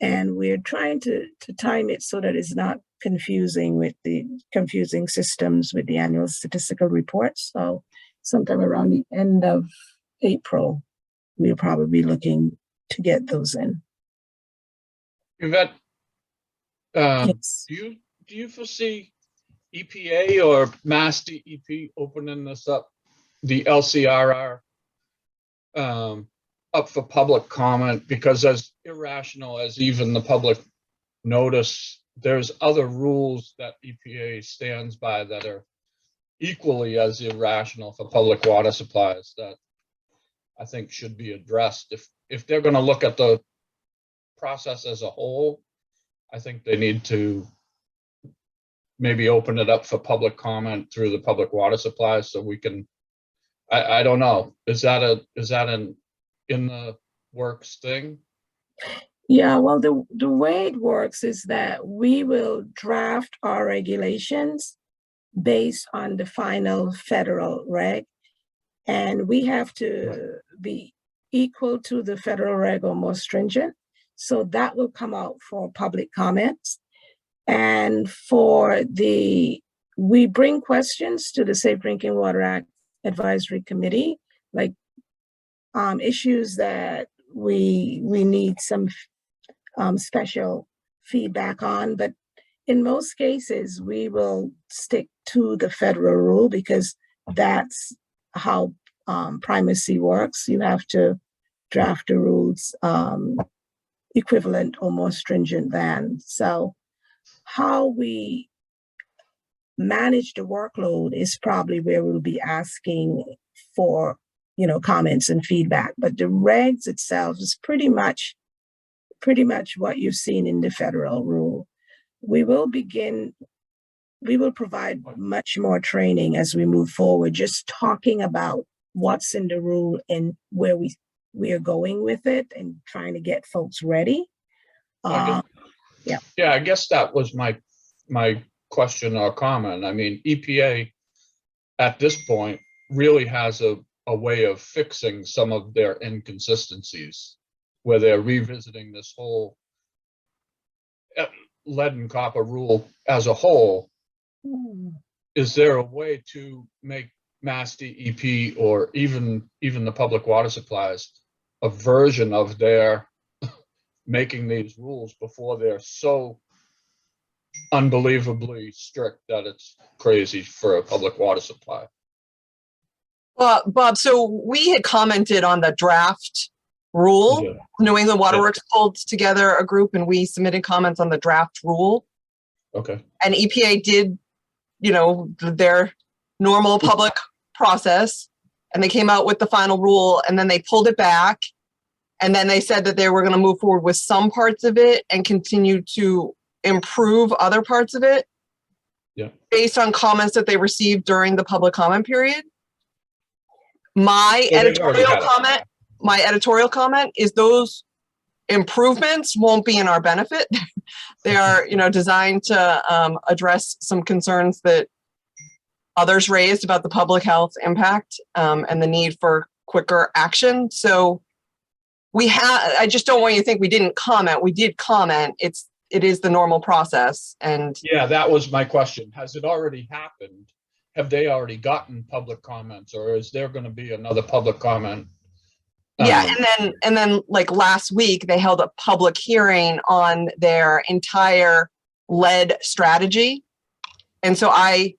And we're trying to time it so that it's not confusing with the confusing systems with the annual statistical reports. So sometime around the end of April, we'll probably be looking to get those in. Yvette, Yes. do you foresee EPA or MassDEP opening this up, the LCRR, up for public comment? Because as irrational as even the public notice, there's other rules that EPA stands by that are equally as irrational for public water supplies that I think should be addressed. If they're going to look at the process as a whole, I think they need to maybe open it up for public comment through the public water supplies so we can, I don't know, is that an in the works thing? Yeah, well, the way it works is that we will draft our regulations based on the final federal reg, and we have to be equal to the federal reg or more stringent. So that will come out for public comments. And we bring questions to the Safe Drinking Water Act Advisory Committee, like issues that we need some special feedback on. But in most cases, we will stick to the federal rule because that's how primacy works. You have to draft the rules equivalent or more stringent than. So how we manage the workload is probably where we'll be asking for, comments and feedback. But the regs itself is pretty much what you've seen in the federal rule. We will provide much more training as we move forward, just talking about what's in the rule and where we are going with it and trying to get folks ready. I guess that was my question or comment. I mean, EPA at this point really has a way of fixing some of their inconsistencies where they're revisiting this whole lead and copper rule as a whole. Is there a way to make MassDEP or even the public water supplies a version of their making these rules before they're so unbelievably strict that it's crazy for a public water supply? Well, Bob, so we had commented on the draft rule. Yeah. New England Water Works pulled together a group and we submitted comments on the draft rule. Okay. And EPA did, their normal public process, and they came out with the final rule, and then they pulled it back. And then they said that they were going to move forward with some parts of it and continue to improve other parts of it. Yeah. Based on comments that they received during the public comment period. My editorial comment is those improvements won't be in our benefit. They are, designed to address some concerns that others raised about the public health impact and the need for quicker action. So I just don't want you to think we didn't comment. We did comment. It is the normal process. And yeah, that was my question. Has it already happened? Have they already gotten public comments, or is there going to be another public comment? Yeah, and then like last week, they held a public hearing on their entire lead strategy. And so I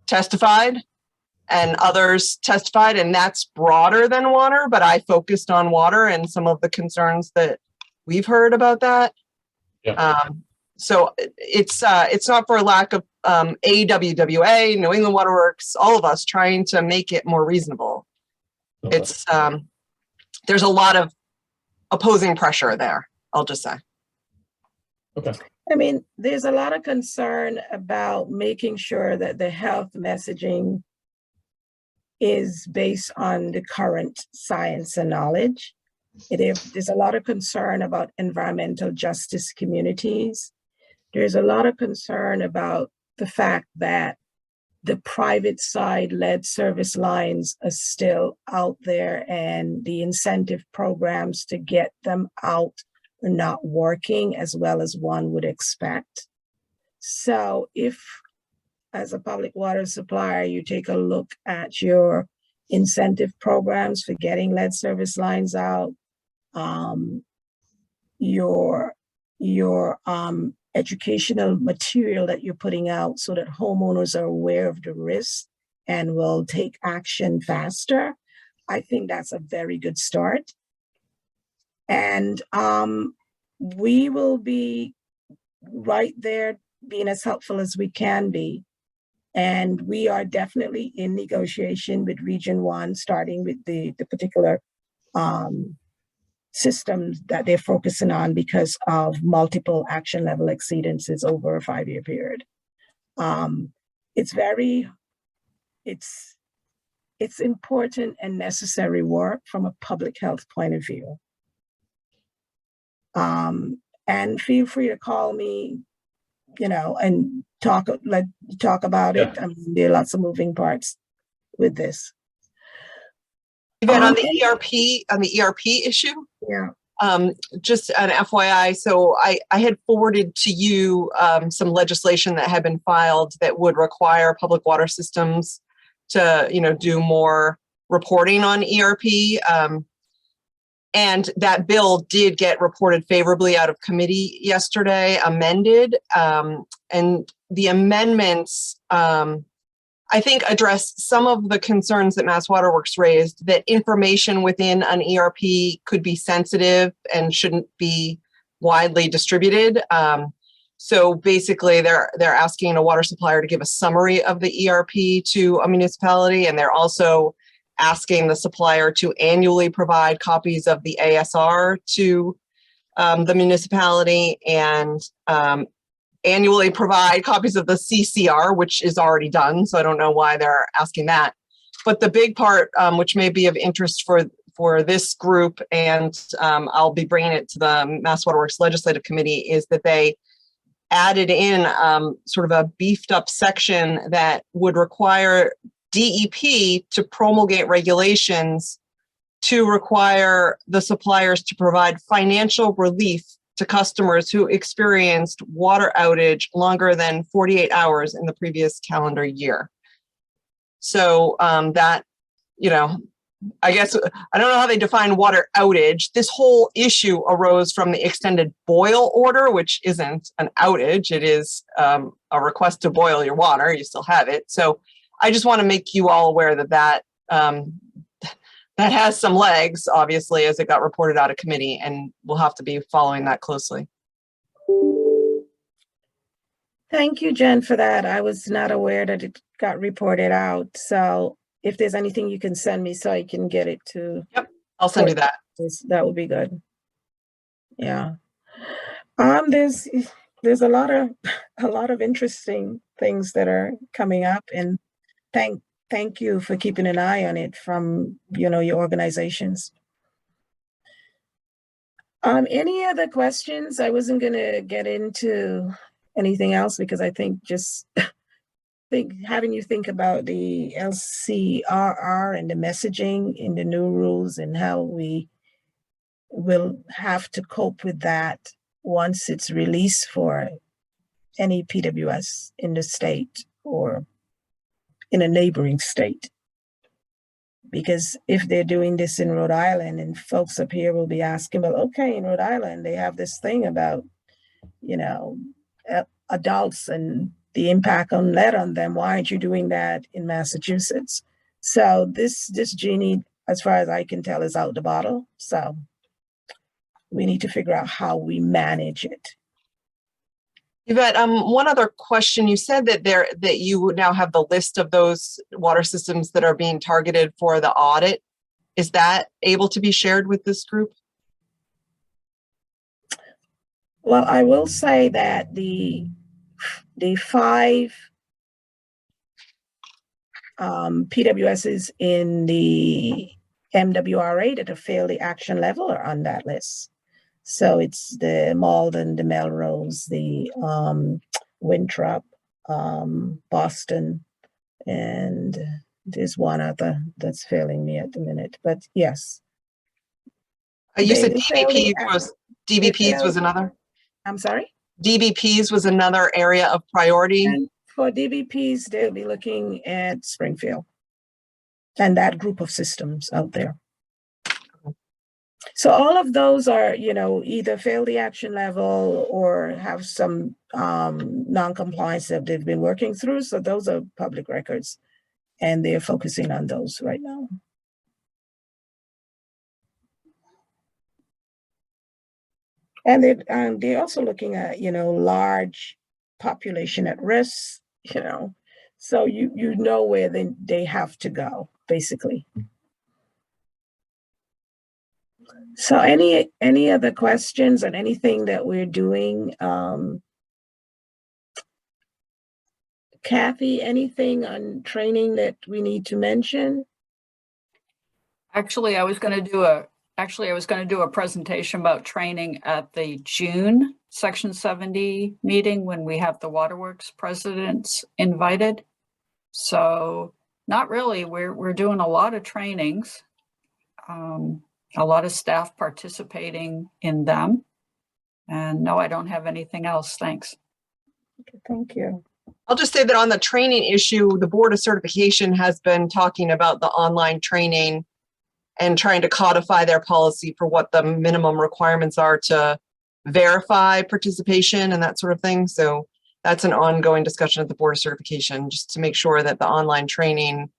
testified and others testified, and that's broader than water, but I focused on water and some of the concerns that we've heard about that. Yeah. So it's not for lack of AWWA, New England Water Works, all of us trying to make it more reasonable. Okay. It's there's a lot of opposing pressure there, I'll just say. Okay. I mean, there's a lot of concern about making sure that the health messaging is based on the current science and knowledge. There's a lot of concern about environmental justice communities. There's a lot of concern about the fact that the private side lead service lines are still out there, and the incentive programs to get them out are not working as well as one would expect. So if, as a public water supplier, you take a look at your incentive programs for getting lead service lines out, your educational material that you're putting out so that homeowners are aware of the risk and will take action faster, I think that's a very good start. And we will be right there being as helpful as we can be. And we are definitely in negotiation with Region 1, starting with the particular systems that they're focusing on because of multiple action level exceedances over a 5-year period. It's important and necessary work from a public health point of view. And feel free to call me, and talk about it. I mean, there are lots of moving parts with this. Yvette, on the ERP issue, Yeah. just an FYI, so I had forwarded to you some legislation that had been filed that would require public water systems to, do more reporting on ERP. And that bill did get reported favorably out of committee yesterday, amended. And the amendments, I think, address some of the concerns that Mass Water Works raised, that information within an ERP could be sensitive and shouldn't be widely distributed. So basically, they're asking a water supplier to give a summary of the ERP to a municipality, and they're also asking the supplier to annually provide copies of the ASR to the municipality, and annually provide copies of the CCR, which is already done. So I don't know why they're asking that. But the big part, which may be of interest for this group, and I'll be bringing it to the Mass Water Works Legislative Committee, is that they added in sort of a beefed up section that would require DEP to promulgate regulations to require the suppliers to provide financial relief to customers who experienced water outage longer than 48 hours in the previous calendar year. So that, I guess, I don't know how they define water outage. This whole issue arose from the extended boil order, which isn't an outage. It is a request to boil your water. You still have it. So I just want to make you all aware that that has some legs, obviously, as it got reported out of committee, and we'll have to be following that closely. Thank you, Jen, for that. I was not aware that it got reported out. So if there's anything you can send me so I can get it to. Yep, I'll send you that. That would be good. Yeah. There's a lot of interesting things that are coming up, and thank you for keeping an eye on it from your organizations. Any other questions? I wasn't gonna get into anything else because I think just having you think about the LCRR and the messaging in the new rules and how we will have to cope with that once it's released for any PWS in the state or in a neighboring state. Because if they're doing this in Rhode Island, and folks up here will be asking, well, okay, in Rhode Island, they have this thing about, adults and the impact on lead on them. Why aren't you doing that in Massachusetts? So this genie, as far as I can tell, is out the bottle. So we need to figure out how we manage it. Yvette, one other question. You said that you would now have the list of those water systems that are being targeted for the audit. Is that able to be shared with this group? Well, I will say that the 5 PWSs in the MWRA that have failed the action level are on that list. So it's the Malden, the Melrose, the Winthrop, Boston, And there's one other that's failing me at the minute, but yes. You said They fairly DBPs was another? I'm sorry? DBPs was another area of priority. And for DBPs, they'll be looking at Springfield and that group of systems out there. So all of those are, you know, either fail the action level or have some non-compliance that they've been working through. So those are public records and they're focusing on those right now. And they're also looking at, you know, large population at risk, you know, so you know where they have to go, basically. So any other questions on anything that we're doing? Kathy, anything on training that we need to mention? Actually, I was going to do a presentation about training at the June Section 70 meeting when we have the Waterworks presidents invited. So not really, we're doing a lot of trainings, a lot of staff participating in them. And no, I don't have anything else. Thanks. Okay, thank you. I'll just say that on the training issue, the Board of Certification has been talking about the online training and trying to codify their policy for what the minimum requirements are to verify participation and that sort of thing. So that's an ongoing discussion at the Board of Certification, just to make sure that the online training,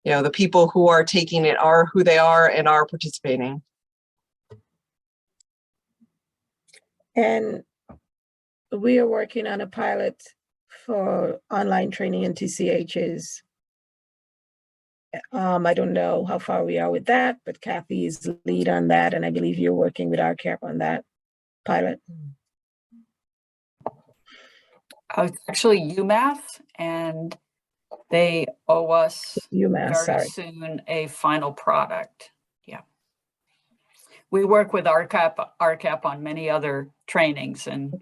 you know, the people who are taking it are who they are and are participating. And we are working on a pilot for online training in TCHs. I don't know how far we are with that, but Kathy is lead on that, and I believe you're working with RCAP on that pilot. It's actually UMass, and they owe us UMass, very sorry. soon a final product. Yeah. We work with RCAP on many other trainings and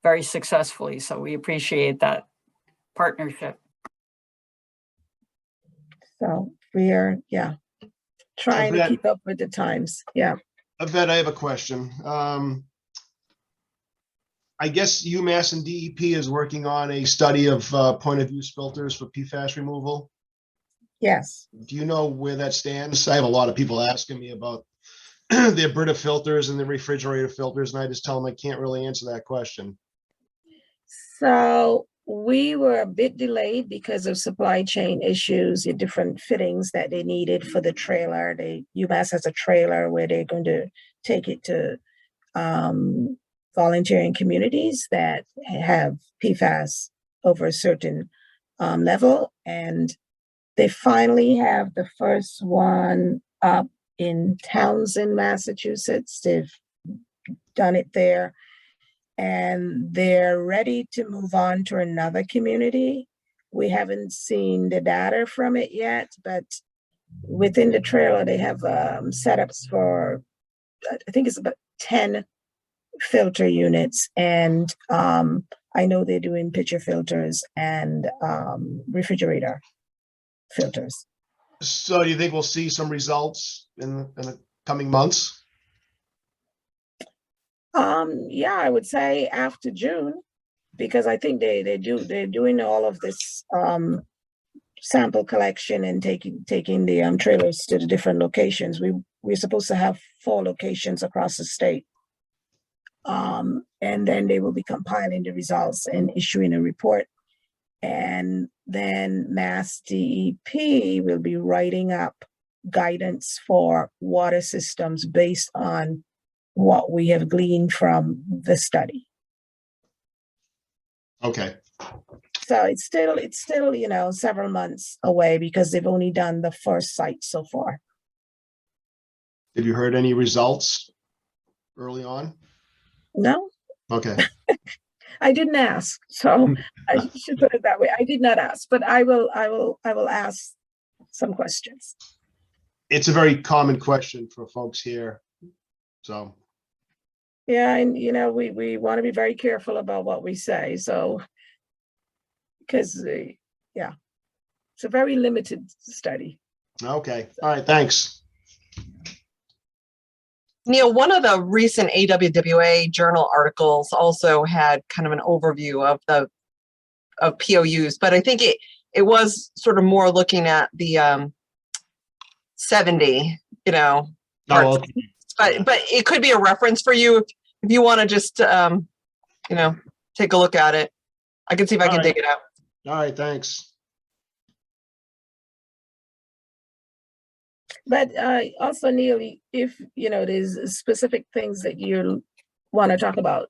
very successfully, so we appreciate that partnership. So we are, yeah, trying to keep up with the times. Yeah. Yvette, I have a question. I guess UMass and DEP is working on a study of point of use filters for PFAS removal. Yes. Do you know where that stands? I have a lot of people asking me about their Brita filters and the refrigerator filters, and I just tell them I can't really answer that question. So we were a bit delayed because of supply chain issues, the different fittings that they needed for the trailer. UMass has a trailer where they're going to take it to volunteering communities that have PFAS over a certain level. And they finally have the first one up in Townsend, Massachusetts. They've done it there. And they're ready to move on to another community. We haven't seen the data from it yet, but within the trailer, they have setups for, I think it's about 10 filter units. And I know they're doing pitcher filters and refrigerator filters. So do you think we'll see some results in the coming months? Yeah, I would say after June, because I think they're doing all of this sample collection and taking the trailers to the different locations. We're supposed to have 4 locations across the state. And then they will be compiling the results and issuing a report. And then MassDEP will be writing up guidance for water systems based on what we have gleaned from the study. Okay. So it's still, you know, several months away because they've only done the first site so far. Have you heard any results early on? No. Okay. I didn't ask, so I should put it that way. I did not ask, but I will ask some questions. It's a very common question for folks here. So. Yeah, and you know, we want to be very careful about what we say. So, because yeah, It's a very limited study. Okay, all right, thanks. Neil, one of the recent AWWA journal articles also had kind of an overview of POUs, but I think it was sort of more looking at the 70, Oh, parts. okay. But it could be a reference for you if you want to just take a look at it. I can see if I can All right. dig it out. All right, thanks. But also, Neil, if there's specific things that you want to talk about,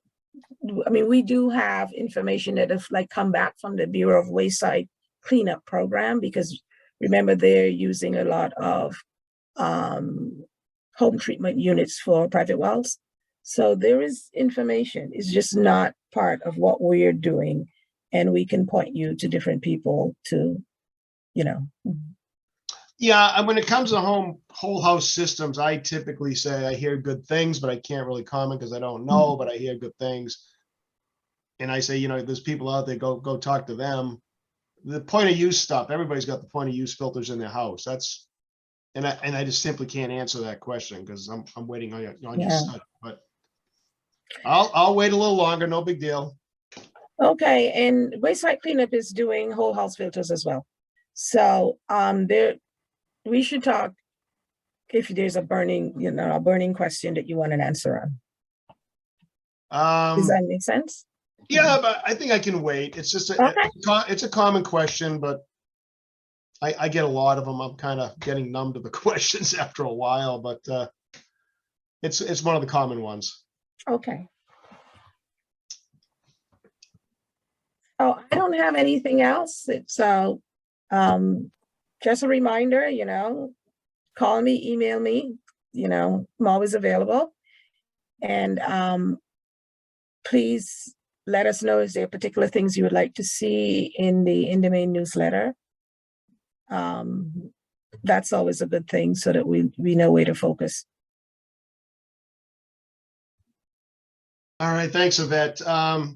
I mean, we do have information that have come back from the Bureau of Wayside Cleanup Program, because remember they're using a lot of home treatment units for private wells. So there is information. It's just not part of what we're doing, and we can point you to different people to, Yeah, when it comes to whole house systems, I typically say I hear good things, but I can't really comment because I don't know, but I hear good things. And I say, there's people out there, go talk to them. The point of use stuff, everybody's got the point of use filters in their house. And I just simply can't answer that question because I'm waiting on your study. But I'll wait a little longer, no big deal. Okay, and Wayside Cleanup is doing whole house filters as well. So we should talk if there's a burning question that you want an answer on. Does that make sense? Yeah, but I think I can wait. It's just it's a common question, but I get a lot of them. I'm kind of getting numb to the questions after a while, but it's one of the common ones. Okay. Oh, I don't have anything else. It's just a reminder, call me, email me, I'm always available. And please let us know, is there particular things you would like to see in the main newsletter? That's always a good thing so that we know where to focus. All right, thanks, Yvette. I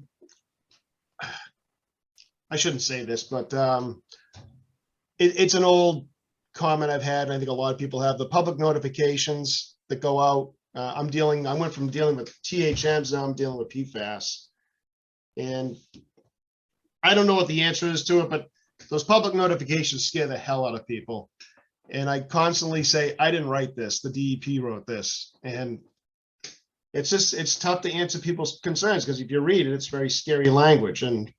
shouldn't say this, but it's an old comment I've had, and I think a lot of people have. The public notifications that go out. I went from dealing with THMs, now I'm dealing with PFAS. And I don't know what the answer is to it, but those public notifications scare the hell out of people. And I constantly say, I didn't write this, the DEP wrote this. And it's tough to answer people's concerns because if you read it, it's very scary language. And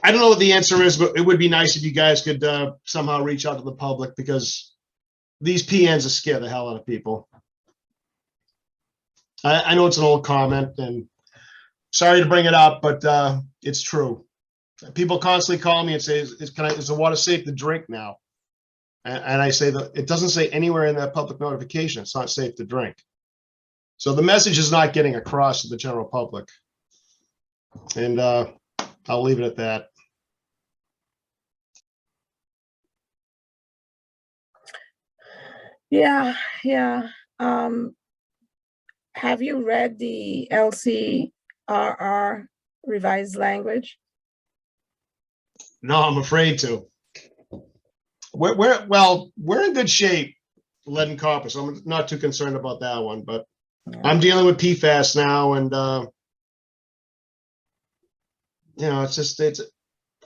I don't know what the answer is, but it would be nice if you guys could somehow reach out to the public, because these PNs scare the hell out of people. I know it's an old comment, and sorry to bring it up, but it's true. People constantly call me and say, is the water safe to drink now? And I say that it doesn't say anywhere in that public notification it's not safe to drink. So the message is not getting across to the general public. And I'll leave it at that. Yeah. Have you read the LCRR revised language? No, I'm afraid to. We're in good shape, lead and copper, so I'm not too concerned about that one. But I'm dealing with PFAS now, and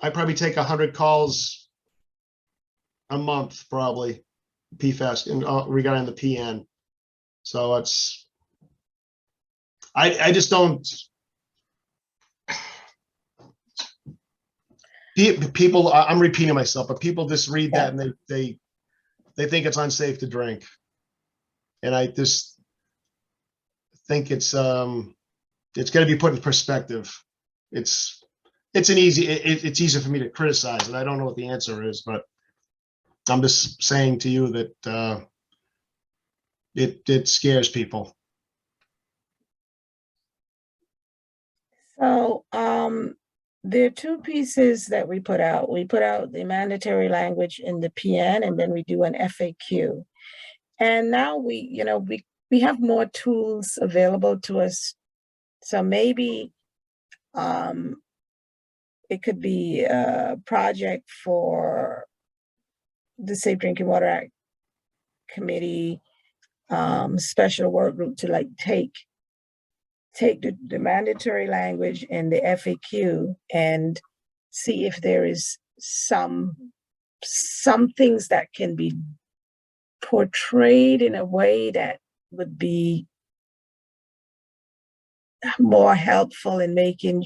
I probably take 100 calls a month, probably PFAS regarding the PN. So I just don't. People, I'm repeating myself, but people just read that and they think it's unsafe to drink, and I just think it's got to be put in perspective. It's easy for me to criticize, and I don't know what the answer is, but I'm just saying to you that it scares people. So there are two pieces that we put out. We put out the mandatory language in the PN, and then we do an FAQ. And now we have more tools available to us. So maybe it could be a project for the Safe Drinking Water Act Committee, special work group to like take the mandatory language and the FAQ and see if there is some things that can be portrayed in a way that would be more helpful in making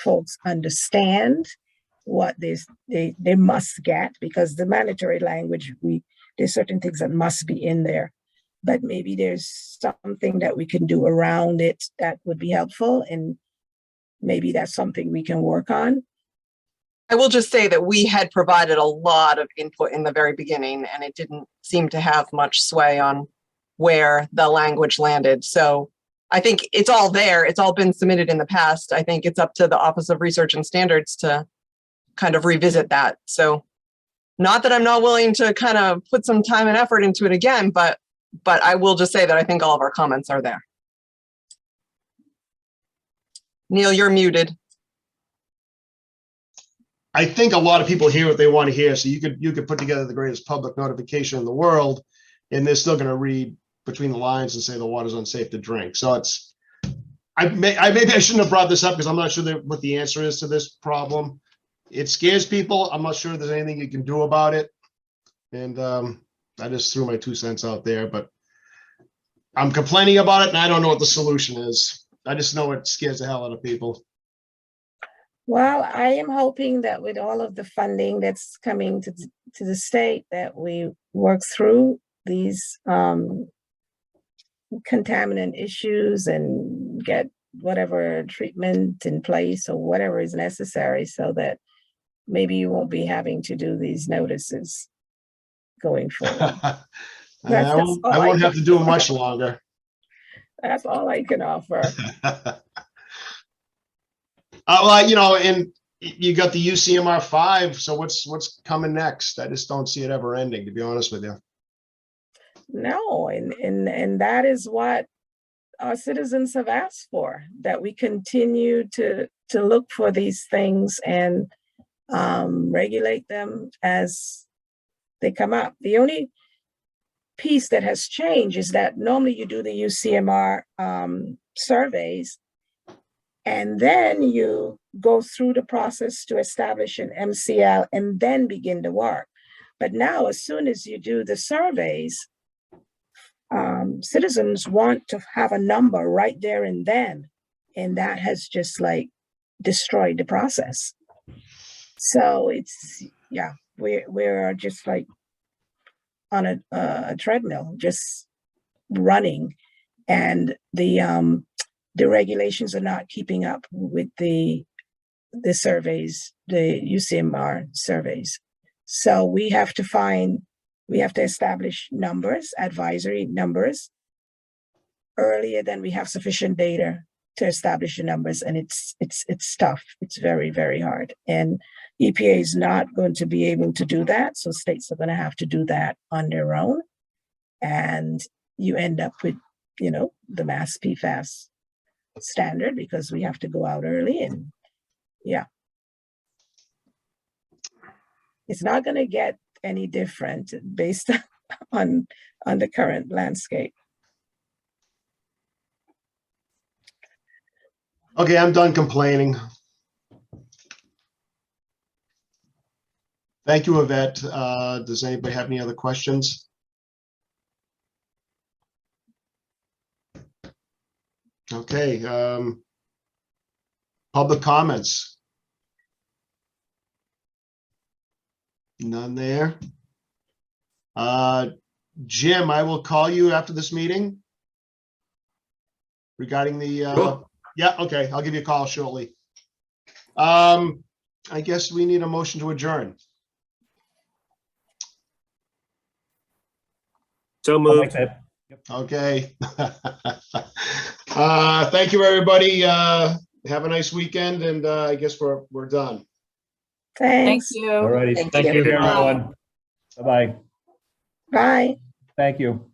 folks understand what they must get, because the mandatory language, there's certain things that must be in there, but maybe there's something that we can do around it that would be helpful, and maybe that's something we can work on. I will just say that we had provided a lot of input in the very beginning, and it didn't seem to have much sway on where the language landed. So I think it's all there. It's all been submitted in the past. I think it's up to the Office of Research and Standards to kind of revisit that. So not that I'm not willing to kind of put some time and effort into it again, but I will just say that I think all of our comments are there. Neil, you're muted. I think a lot of people hear what they want to hear. So you could put together the greatest public notification in the world, and they're still going to read between the lines and say the water's unsafe to drink. So it's, maybe I shouldn't have brought this up because I'm not sure what the answer is to this problem. It scares people. I'm not sure there's anything you can do about it. And I just threw my 2 cents out there, but I'm complaining about it and I don't know what the solution is. I just know it scares the hell out of people. Well, I am hoping that with all of the funding that's coming to the state, that we work through these contaminant issues and get whatever treatment in place or whatever is necessary, so that maybe you won't be having to do these notices going forward. I won't have to do it much longer. That's all I can offer. Well, you know, and you got the UCMR 5. So what's coming next? I just don't see it ever ending, to be honest with you. No, and that is what our citizens have asked for, that we continue to look for these things and regulate them as they come up. The only piece that has changed is that normally you do the UCMR surveys, and then you go through the process to establish an MCL and then begin to work. But now, as soon as you do the surveys, citizens want to have a number right there and then, and that has just like destroyed the process. So it's, yeah, we're just like on a treadmill, just running, and the regulations are not keeping up with the surveys, the UCMR surveys. So we have to establish numbers, advisory numbers, earlier than we have sufficient data to establish the numbers, and it's tough. It's very, very hard, and EPA is not going to be able to do that. So states are going to have to do that on their own, and you end up with, you know, the mass PFAS standard, because we have to go out early, and yeah, it's not going to get any different based on the current landscape. Okay, I'm done complaining. Thank you, Yvette. Does anybody have any other questions? Okay, public comments. None there. Jim, I will call you after this meeting regarding the, Cool. Yeah, okay, I'll give you a call shortly. I guess we need a motion to adjourn. So moved. Okay. Thank you, everybody. Have a nice weekend, and I guess we're done. Thank Thanks. you. All righty. Thank Thank you. you. Everyone. Bye-bye. Bye. Thank you.